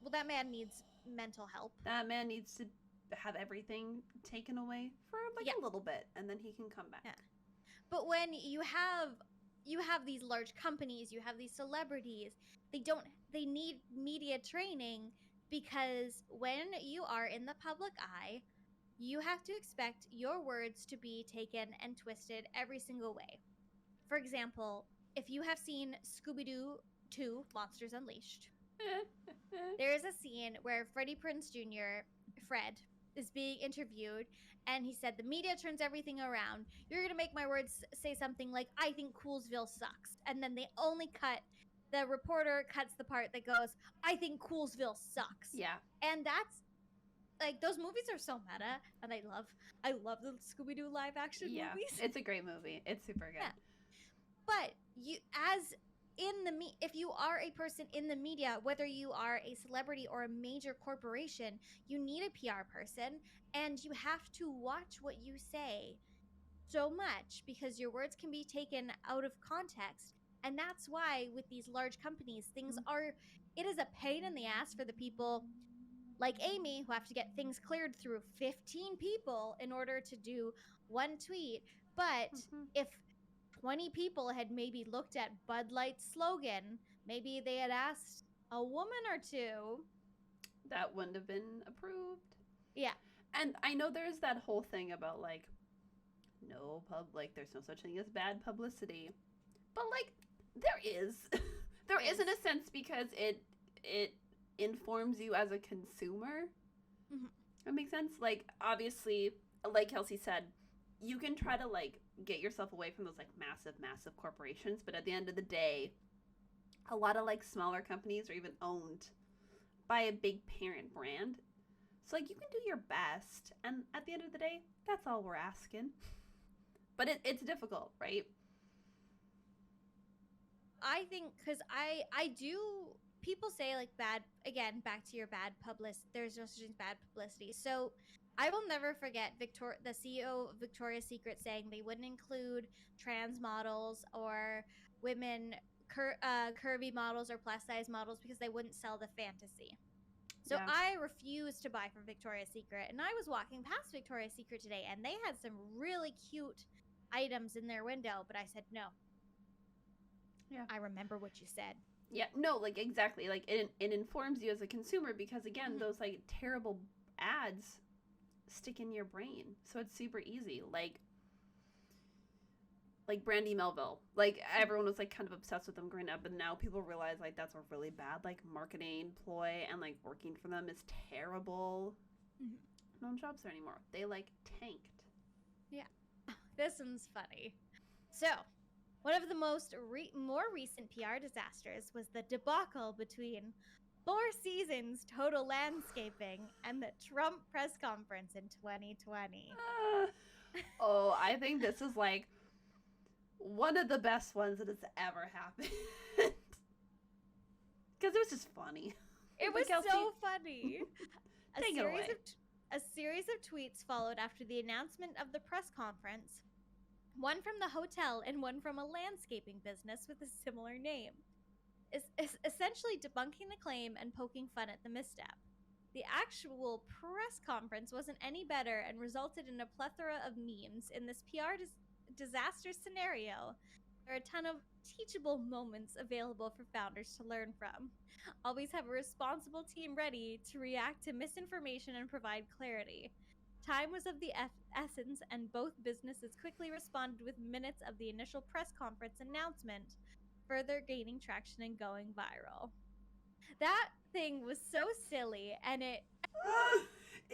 needs mental help. That man needs to have everything taken away for like a little bit, and then he can come back. Yeah. But when you have these large companies, you have these celebrities, they need media training because when you are in the public eye, you have to expect your words to be taken and twisted every single way. For example, if you have seen Scooby-Doo 2: Monsters Unleashed, there is a scene where Freddie Prinze Jr., Fred, is being interviewed, and he said, the media turns everything around. You're going to make my words say something like, I think Coolsville sucks. And then they only cut the reporter cuts the part that goes, I think Coolsville sucks. Yeah. And that's like, those movies are so meta, and I love the Scooby-Doo live action movies. It's a great movie. It's super good. Yeah. But you, as in the if you are a person in the media, whether you are a celebrity or a major corporation, you need a PR person, and you have to watch what you say so much because your words can be taken out of context. And that's why with these large companies, things are, it is a pain in the ass for the people like Amy who have to get things cleared through 15 people in order to do one tweet. But if 20 people had maybe looked at Bud Light's slogan, maybe they had asked a woman or two, that wouldn't have been approved. Yeah. And I know there's that whole thing about like there's no such thing as bad publicity. But like there is. There is in a sense because it informs you as a consumer. Mm-hmm. That makes sense? Like obviously, like Kelsey said, you can try to like get yourself away from those like massive corporations, but at the end of the day, a lot of like smaller companies are even owned by a big parent brand. So like you can do your best, and at the end of the day, that's all we're asking. But it's difficult, right? I think because I do, people say like bad, again, back to your bad publicity, there's no such thing as bad publicity. So I will never forget the CEO of Victoria's Secret saying they wouldn't include trans models or women, curvy models or plus size models because they wouldn't sell the fantasy. So Yeah. I refused to buy from Victoria's Secret, and I was walking past Victoria's Secret today, and they had some really cute items in their window, but I said no. Yeah. I remember what you said. Yeah, no, like exactly. Like it informs you as a consumer because again, those like terrible ads stick in your brain. So it's super easy. Like Brandy Melville. Like everyone was like kind of obsessed with them growing up, and now people realize like that's a really bad like marketing ploy, and like working for them is terrible. No jobs there anymore. They like tanked. Yeah. This one's funny. So, one of the more recent PR disasters was the debacle between Four Seasons Total Landscaping and the Trump press conference in 2020. Oh, I think this is like one of the best ones that has ever happened. Because it was just funny. It was so funny. Take it away. A series of tweets followed after the announcement of the press conference, one from the hotel and one from a landscaping business with a similar name, is essentially debunking the claim and poking fun at the misstep. The actual press conference wasn't any better and resulted in a plethora of memes. In this PR disaster scenario, there are a ton of teachable moments available for founders to learn from. Always have a responsible team ready to react to misinformation and provide clarity. Time was of the essence, and both businesses quickly responded with minutes of the initial press conference announcement, further gaining traction and going viral. That thing was so silly, and it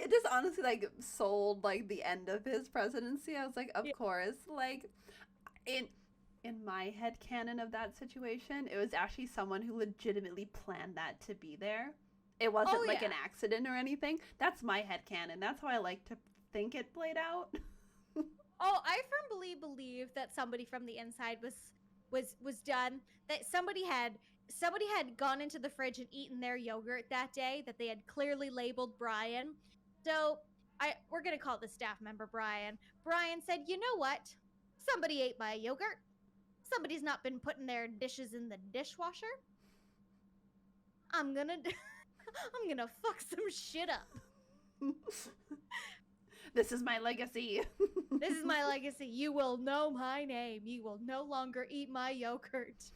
just honestly like sold like the end of his presidency. I was like, of course. Like in my head canon of that situation, it was actually someone who legitimately planned that to be there. It wasn't like an accident or anything. That's my head canon. That's how I like to think it played out. I firmly believe that somebody from the inside was done. That somebody had gone into the fridge and eaten their yogurt that day that they had clearly labeled Brian. So we're gonna call the staff member Brian. Brian said, "You know what? Somebody ate my yogurt. Somebody's not been putting their dishes in the dishwasher. I'm gonna fuck some shit up. This is my legacy. This is my legacy. You will know my name. You will no longer eat my yogurt.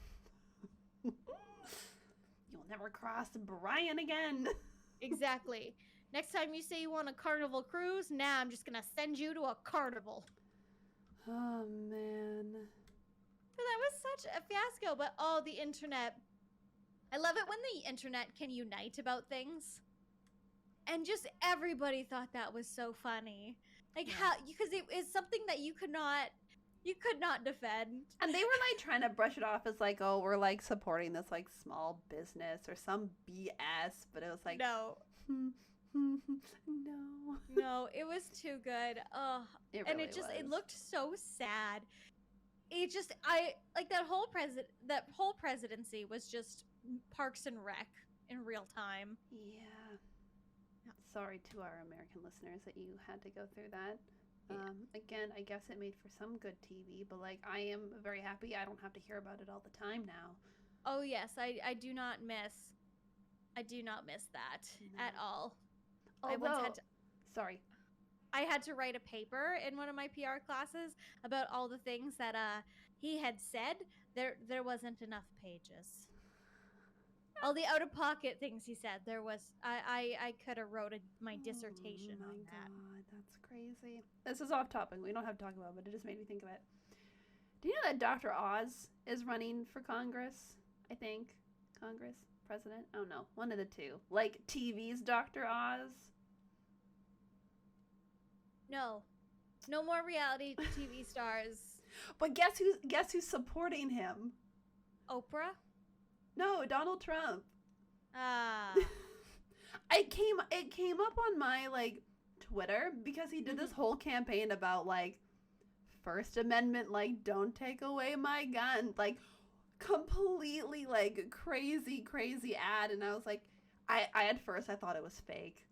You'll never cross Brian again." Exactly. Next time you say you want a carnival cruise, I'm just gonna send you to a carnival. Oh, man. But that was such a fiasco. But the internet. I love it when the internet can unite about things. And just everybody thought that was so funny. Like how, because it is something that you could not You could not defend. And they were like trying to brush it off as like, oh, we're like supporting this like small business or some BS, but it was like, No. no. No, it was too good. Oh, It and really it was. looked so sad. It just I like that whole presidency was just Parks and Rec in real time. Yeah. Sorry to our American listeners that you had to go through that. Again, I guess it made for some good TV, but like I am very happy I don't have to hear about it all the time now. Oh yes, I do not miss that No. at all. Although, sorry. I had to write a paper in one of my PR classes about all the things that he had said. There wasn't enough pages. All the out of pocket things he said. There was I could have wrote my dissertation on that. Oh my god, that's crazy. This is off topic. We don't have to talk about it, but it just made me think of it. Do you know that Dr. Oz is running for Congress? I think. Congress? President? I don't know. One of the two. Like TV's Dr. Oz? No. No more reality TV stars. But guess who's supporting him? Oprah? No, Donald Trump. Ah. It came up on my like Twitter because he did this whole campaign about like First Amendment, like don't take away my gun, like completely like crazy ad, and I was like, I at first I thought it was fake.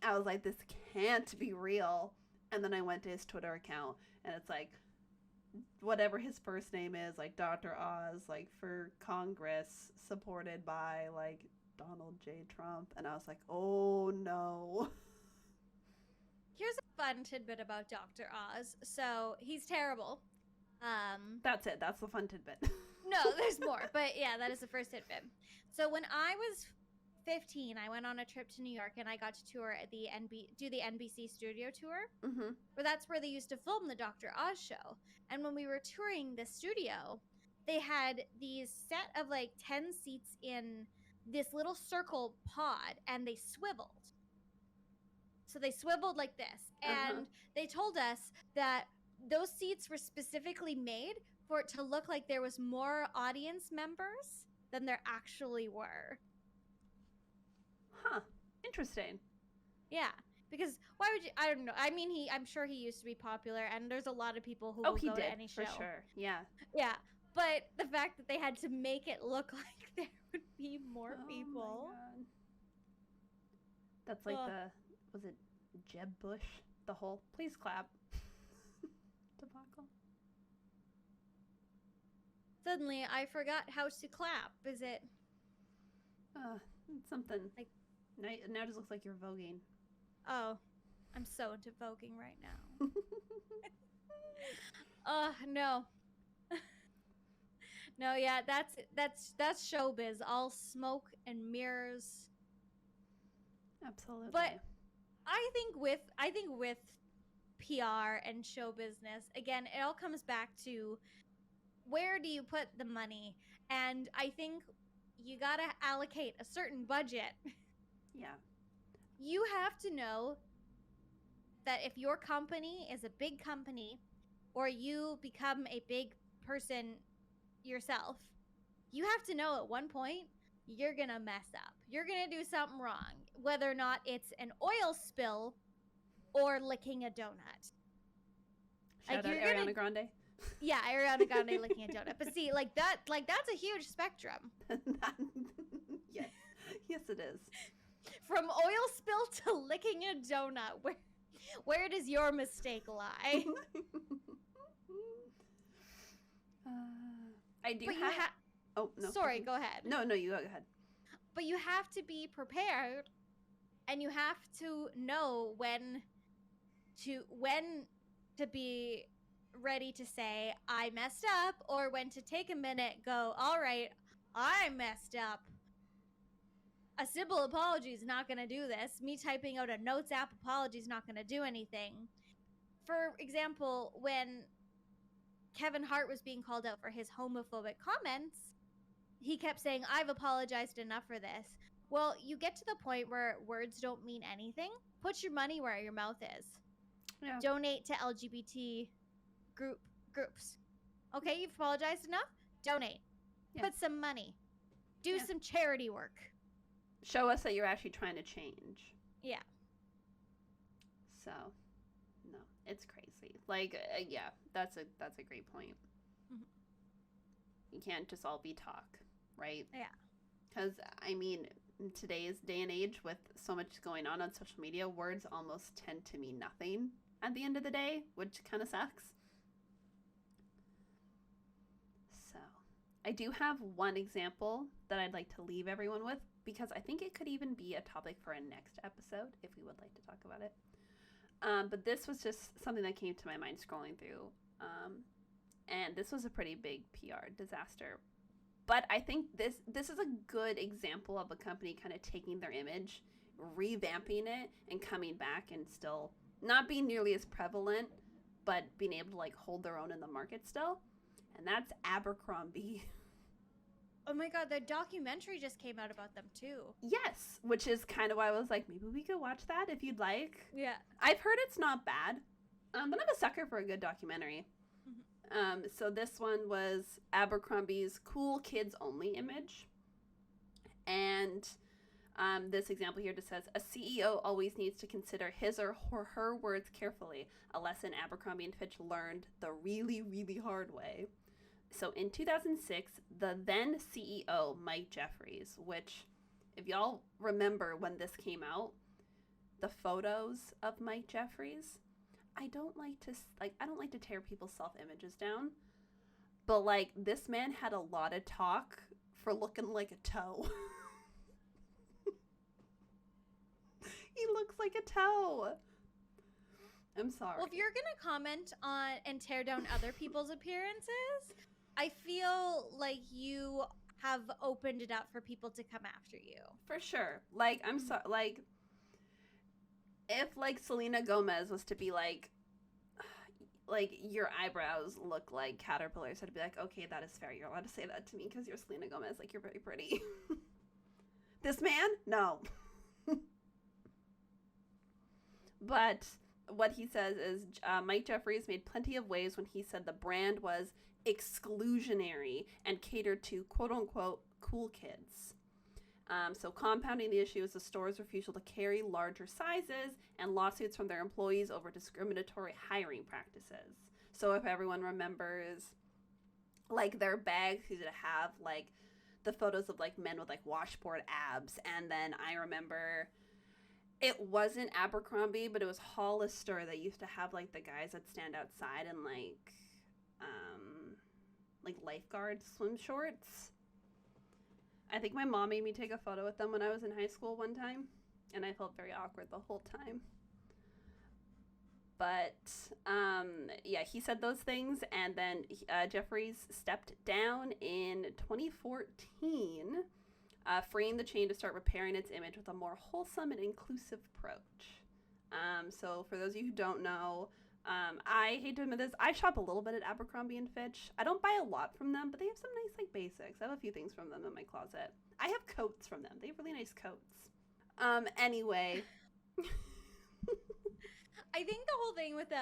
I was like, this can't be real, and then I went to his Twitter account, and it's like whatever his first name is, like Dr. Oz, like for Congress, supported by like Donald J. Trump, and I was like, oh no. Here's a fun tidbit about Dr. Oz. So he's terrible. That's it. That's the fun tidbit. No, there's more, but yeah, that is the first tidbit. So when I was 15, I went on a trip to New York and I got to tour at the NBC studio tour. Mm-hmm. That's where they used to film the Dr. Oz show. And when we were touring the studio, they had these set of like 10 seats in this little circle pod, and they swiveled. So they swiveled like this. And they told us that those seats were specifically made for it to look like there was more audience members than there actually were. Huh. Interesting. Yeah. Because why would you? I don't know. I mean, I'm sure he used to be popular, and there's a lot of people who will go to any show. For sure. Yeah. Yeah. But the fact that they had to make it look like there would be more people. My God. That's like was it Jeb Bush? The whole please clap debacle. Suddenly, I forgot how to clap. Is it? It's something like now it just looks like you're voguing. Oh, I'm so into voguing right now. No. No, yeah, that's showbiz, all smoke and mirrors. Absolutely. But I think with PR and show business, again, it all comes back to where do you put the money? And I think you got to allocate a certain budget. Yeah. You have to know that if your company is a big company or you become a big person yourself, you have to know at one point you're going to mess up. You're going to do something wrong, whether or not it's an oil spill or licking a donut. Shout out Ariana Grande. Yeah, Ariana Grande licking a donut. But see, that's a huge spectrum. Yes. Yes, it is. From oil spill to licking a donut, where does your mistake lie? I do oh, no. Sorry, go ahead. No, you go ahead. But you have to be prepared, and you have to know when to be ready to say I messed up, or when to take a minute, go, all right, I messed up. A simple apology is not going to do this. Me typing out a notes app apology is not going to do anything. For example, when Kevin Hart was being called out for his homophobic comments, he kept saying, I've apologized enough for this. Well, you get to the point where words don't mean anything. Put your money where your mouth is. Yeah. Donate to LGBT groups. Okay, you've apologized enough. Donate. Yeah. Put some money. Do Yeah. some charity work. Show us that you're actually trying to change. Yeah. So, no, it's crazy. Like, yeah, that's a great point. Mhm. You can't just all be talk, right? Yeah. Because I mean, in today's day and age, with so much going on social media, words almost tend to mean nothing at the end of the day, which kind of sucks. So, I do have one example that I'd like to leave everyone with because I think it could even be a topic for a next episode if we would like to talk about it. But this was just something that came to my mind scrolling through. And this was a pretty big PR disaster. But I think this is a good example of a company kind of taking their image, revamping it, and coming back and still not being nearly as prevalent, but being able to like hold their own in the market still. And that's Abercrombie. Oh my god, the documentary just came out about them too. Yes, which is kind of why I was like, maybe we could watch that if you'd like. Yeah. I've heard it's not bad, but I'm a sucker for a good documentary. So this one was Abercrombie's cool kids only image. And this example here just says, a CEO always needs to consider his or her words carefully, a lesson Abercrombie and Fitch learned the really, really hard way. So in 2006, the then CEO, Mike Jeffries, which, if y'all remember when this came out, the photos of Mike Jeffries, I don't like to tear people's self-images down, but like this man had a lot of talk for looking like a toe. He looks like a toe. I'm sorry. Well, if you're gonna comment on and tear down other people's appearances, I feel like you have opened it up for people to come after you. For sure. Like, I'm sorry. Like, if like Selena Gomez was to be like your eyebrows look like caterpillars, I'd be like, okay, that is fair. You're allowed to say that to me because you're Selena Gomez. Like, you're very pretty. This man, no. But what he says is Mike Jeffries made plenty of waves when he said the brand was exclusionary and catered to quote-unquote cool kids. So compounding the issue is the store's refusal to carry larger sizes and lawsuits from their employees over discriminatory hiring practices. So if everyone remembers, like, their bags used to have, like, the photos of, like, men with, like, washboard abs. And then I remember it wasn't Abercrombie, but it was Hollister that used to have, like, the guys that stand outside in, like lifeguard swim shorts. I think my mom made me take a photo with them when I was in high school one time, and I felt very awkward the whole time. But, yeah, he said those things, and then Jeffries stepped down in 2014, freeing the chain to start repairing its image with a more wholesome and inclusive approach. So for those of you who don't know, I hate to admit this, I shop a little bit at Abercrombie and Fitch. I don't buy a lot from them, but they have some nice, like, basics. I have a few things from them in my closet. I have coats from them. They have really nice coats. Anyway. I think the whole thing with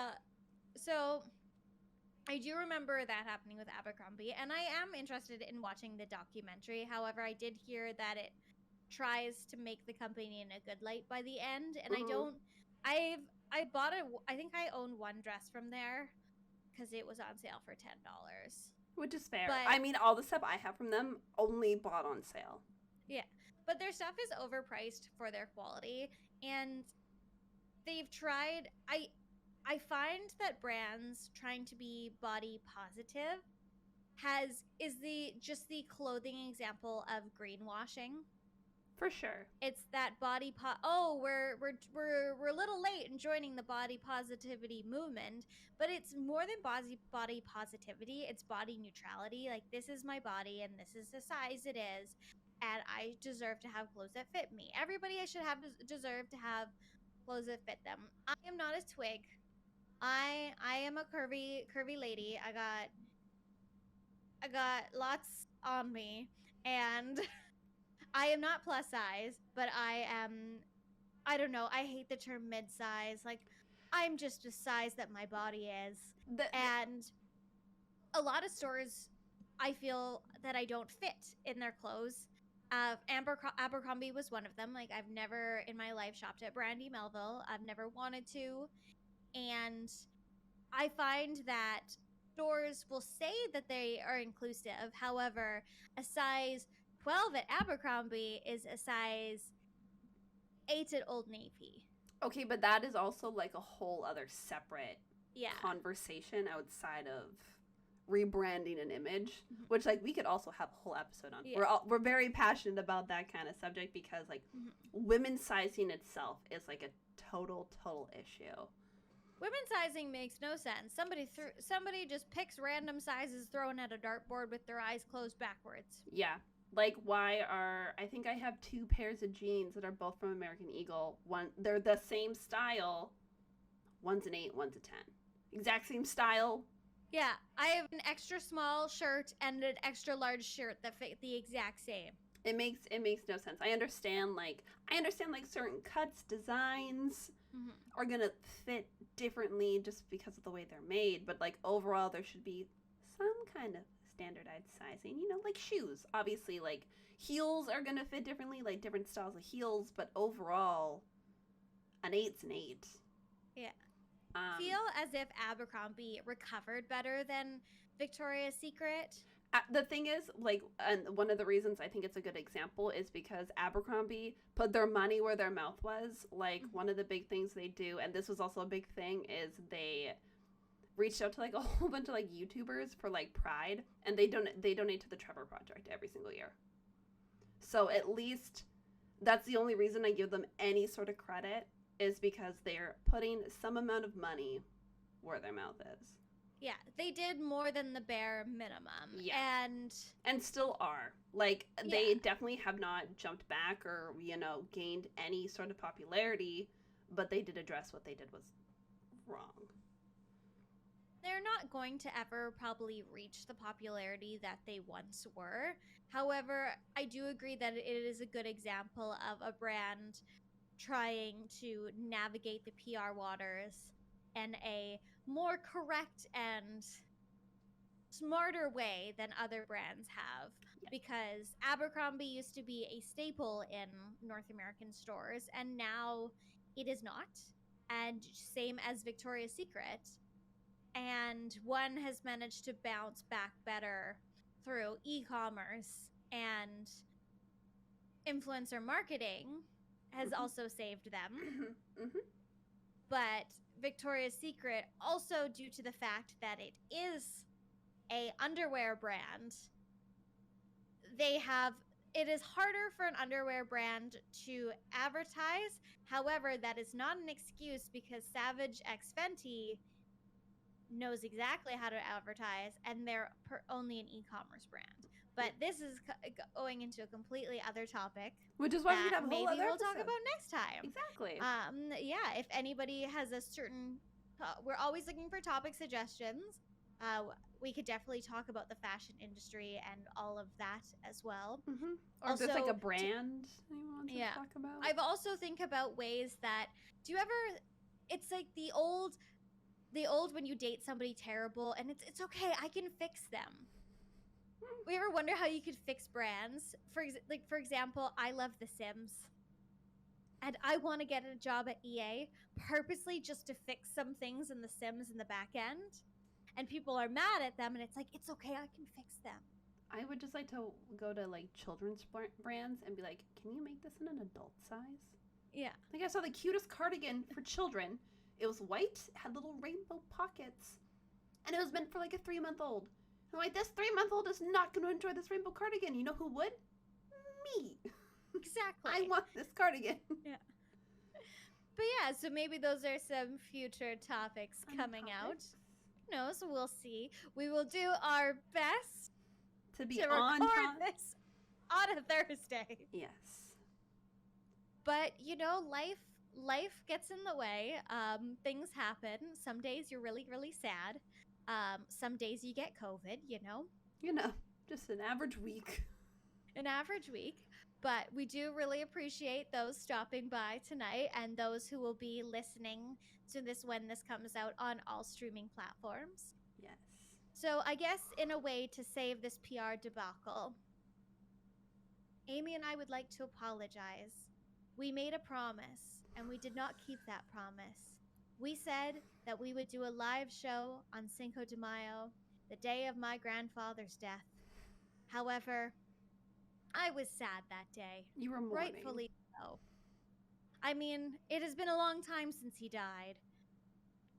so I do remember that happening with Abercrombie, and I am interested in watching the documentary. However, I did hear that it tries to make the company in a good light by the end, and I think I own one dress from there because it was on sale for $10. Which is fair. But, I mean, all the stuff I have from them only bought on sale. Yeah, but their stuff is overpriced for their quality, and they've tried. I find that brands trying to be body positive is the clothing example of greenwashing. For sure. It's that we're a little late in joining the body positivity movement, but it's more than body positivity. It's body neutrality. Like, this is my body and this is the size it is, and I deserve to have clothes that fit me. Everybody should deserve to have clothes that fit them. I am not a twig. I am a curvy lady. I got lots on me, and I am not plus size, but I don't know, I hate the term mid-size. Like, I'm just a size that my body is. And a lot of stores, I feel that I don't fit in their clothes. Abercrombie was one of them. Like, I've never in my life shopped at Brandy Melville. I've never wanted to. And I find that stores will say that they are inclusive. However, a size 12 at Abercrombie is a size 8 at Old Navy. Okay, but that is also like a whole other separate Yeah. conversation outside of rebranding an image, which like we could also have a whole episode on. Yeah. We're very passionate about that kind of subject because like women's sizing itself is like a total issue. Women's sizing makes no sense. Somebody just picks random sizes thrown at a dartboard with their eyes closed backwards. Yeah. Like, I think I have 2 pairs of jeans that are both from American Eagle. They're the same style. One's an 8, one's a 10. Exact same style. Yeah, I have an extra small shirt and an extra large shirt that fit the exact same. It makes no sense. I understand like certain cuts, designs are gonna fit differently just because of the way they're made, but like overall there should be some kind of standardized sizing, you know, like shoes. Obviously, like heels are gonna fit differently, like different styles of heels, but overall an 8's an 8. Yeah. Feel as if Abercrombie recovered better than Victoria's Secret. The thing is, like, and one of the reasons I think it's a good example is because Abercrombie put their money where their mouth was. Like, one of the big things they do, and this was also a big thing, is they reached out to like a whole bunch of like YouTubers for like Pride, and they donate to the Trevor Project every single year. So at least that's the only reason I give them any sort of credit, is because they're putting some amount of money where their mouth is. Yeah, they did more than the bare minimum. Yeah. And still are. Like, they definitely have not jumped back or, you know, gained any sort of popularity, but they did address what they did was wrong. They're not going to ever probably reach the popularity that they once were. However, I do agree that it is a good example of a brand trying to navigate the PR waters in a more correct and smarter way than other brands have. Yeah. Because Abercrombie used to be a staple in North American stores, and now it is not. And same as Victoria's Secret. And one has managed to bounce back better through e-commerce, and influencer marketing has also saved them. But Victoria's Secret, also due to the fact that it is a underwear brand, it is harder for an underwear brand to advertise. However, that is not an excuse, because Savage X Fenty knows exactly how to advertise, and they're only an e-commerce brand. But this is going into a completely other topic, which is why we have a whole other maybe we'll episode. talk about next time. Exactly. Yeah, if anybody has a certain, we're always looking for topic suggestions. We could definitely talk about the fashion industry and all of that as well. Or also, if there's like a brand you want to talk about. I've also think about ways that, it's like the old when you date somebody terrible and it's okay, I can fix them. We ever wonder how you could fix brands? For example, I love The Sims, and I want to get a job at EA purposely just to fix some things in The Sims in the back end. And people are mad at them, and it's like, it's okay, I can fix them. I would just like to go to like children's brands and be like, can you make this in an adult size? Yeah. Like, I saw the cutest cardigan for children. It was white, had little rainbow pockets, and it was meant for like a 3-month-old. I'm like, this 3-month-old is not going to enjoy this rainbow cardigan. You know who would? Me. Exactly. I want this cardigan. Yeah. But yeah, so maybe those are some future topics coming out. Who knows? We'll see. We will do our best to be to on record time. This on a Thursday. Yes. But, you know, life gets in the way. Things happen. Some days you're really, really sad. Some days you get COVID, you know, just an average week. But we do really appreciate those stopping by tonight, and those who will be listening to this when this comes out on all streaming platforms. Yes. So I guess in a way to save this PR debacle, Amy and I would like to apologize. We made a promise, and we did not keep that promise. We said that we would do a live show on Cinco de Mayo, the day of my grandfather's death. However, I was sad that day. You were mourning. Rightfully so. I mean, it has been a long time since he died.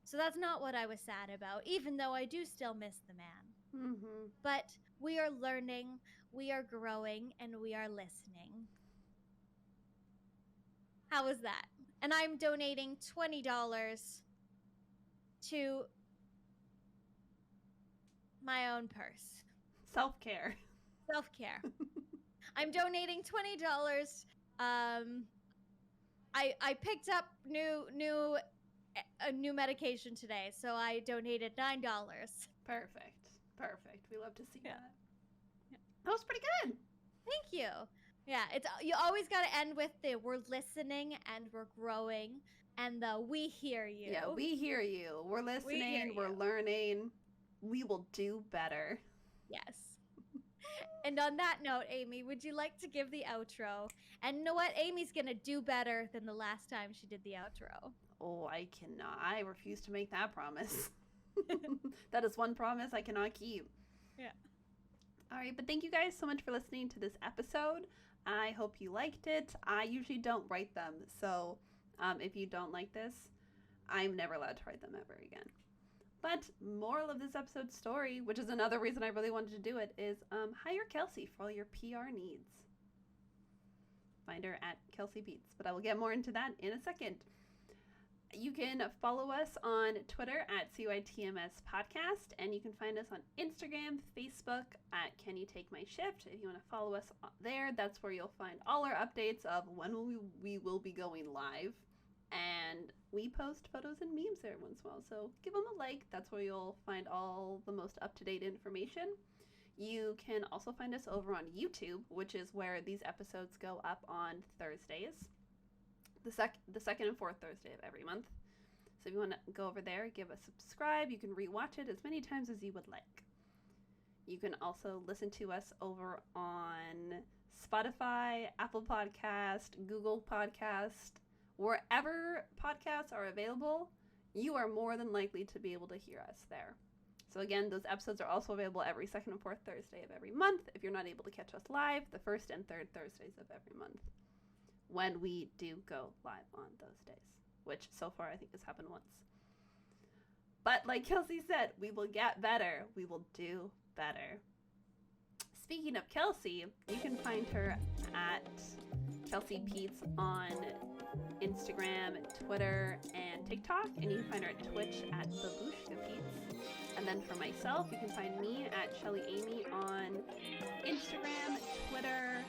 So that's not what I was sad about, even though I do still miss the man. Mm-hmm. But we are learning, we are growing, and we are listening. How was that? And I'm donating $20 to my own purse. Self-care. Self-care. I'm donating $20. I picked up new medication today, so I donated $9. Perfect. We love to see that. Yeah. That was pretty good. Thank you. Yeah, it's you always got to end with the we're listening and we're growing and the we hear you. Yeah, we hear you. We're listening, we're learning. We will do better. Yes. And on that note, Amy, would you like to give the outro? And you know what? Amy's going to do better than the last time she did the outro. Oh, I cannot. I refuse to make that promise. That is one promise I cannot keep. Yeah. All right, but thank you guys so much for listening to this episode. I hope you liked it. I usually don't write them, so if you don't like this, I'm never allowed to write them ever again. But moral of this episode's story, which is another reason I really wanted to do it, is hire Kelsey for all your PR needs. Find her at Kelsey Beats, but I will get more into that in a second. You can follow us on Twitter at CYTMS Podcast, and you can find us on Instagram, Facebook at Can You Take My Shift. If you want to follow us there, that's where you'll find all our updates of when we will be going live. And we post photos and memes there once in a while, so give them a like. That's where you'll find all the most up-to-date information. You can also find us over on YouTube, which is where these episodes go up on Thursdays. The second and fourth Thursday of every month. So if you want to go over there, give a subscribe. You can rewatch it as many times as you would like. You can also listen to us over on Spotify, Apple Podcast, Google Podcast, wherever podcasts are available. You are more than likely to be able to hear us there. So again, those episodes are also available every second and fourth Thursday of every month. If you're not able to catch us live, the first and third Thursdays of every month, when we do go live on those days, which so far I think has happened once. But like Kelsey said, we will get better. We will do better. Speaking of Kelsey, you can find her at Kelsey Peets on Instagram, Twitter, and TikTok, and you can find her at Twitch at Babushka Peets. And then for myself, you can find me at Shelly Amy on Instagram, Twitter,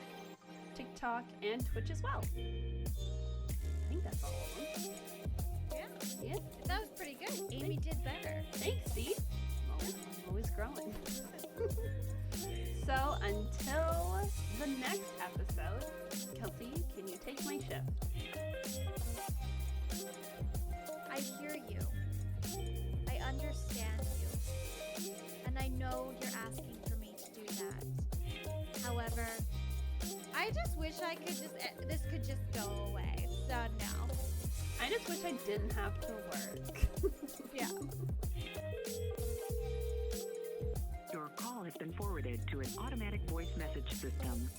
TikTok, and Twitch as well. I think that's all of them. Yeah. That was pretty good. Amy did better. Thanks, see? I'm always growing. So until the next episode, Kelsey, can you take my shift? I hear you. I understand you. And I know you're asking for me to do that. However, I just wish this could just go away. So no. I just wish I didn't have to work. Yeah. Your call has been forwarded to an automatic voice message system.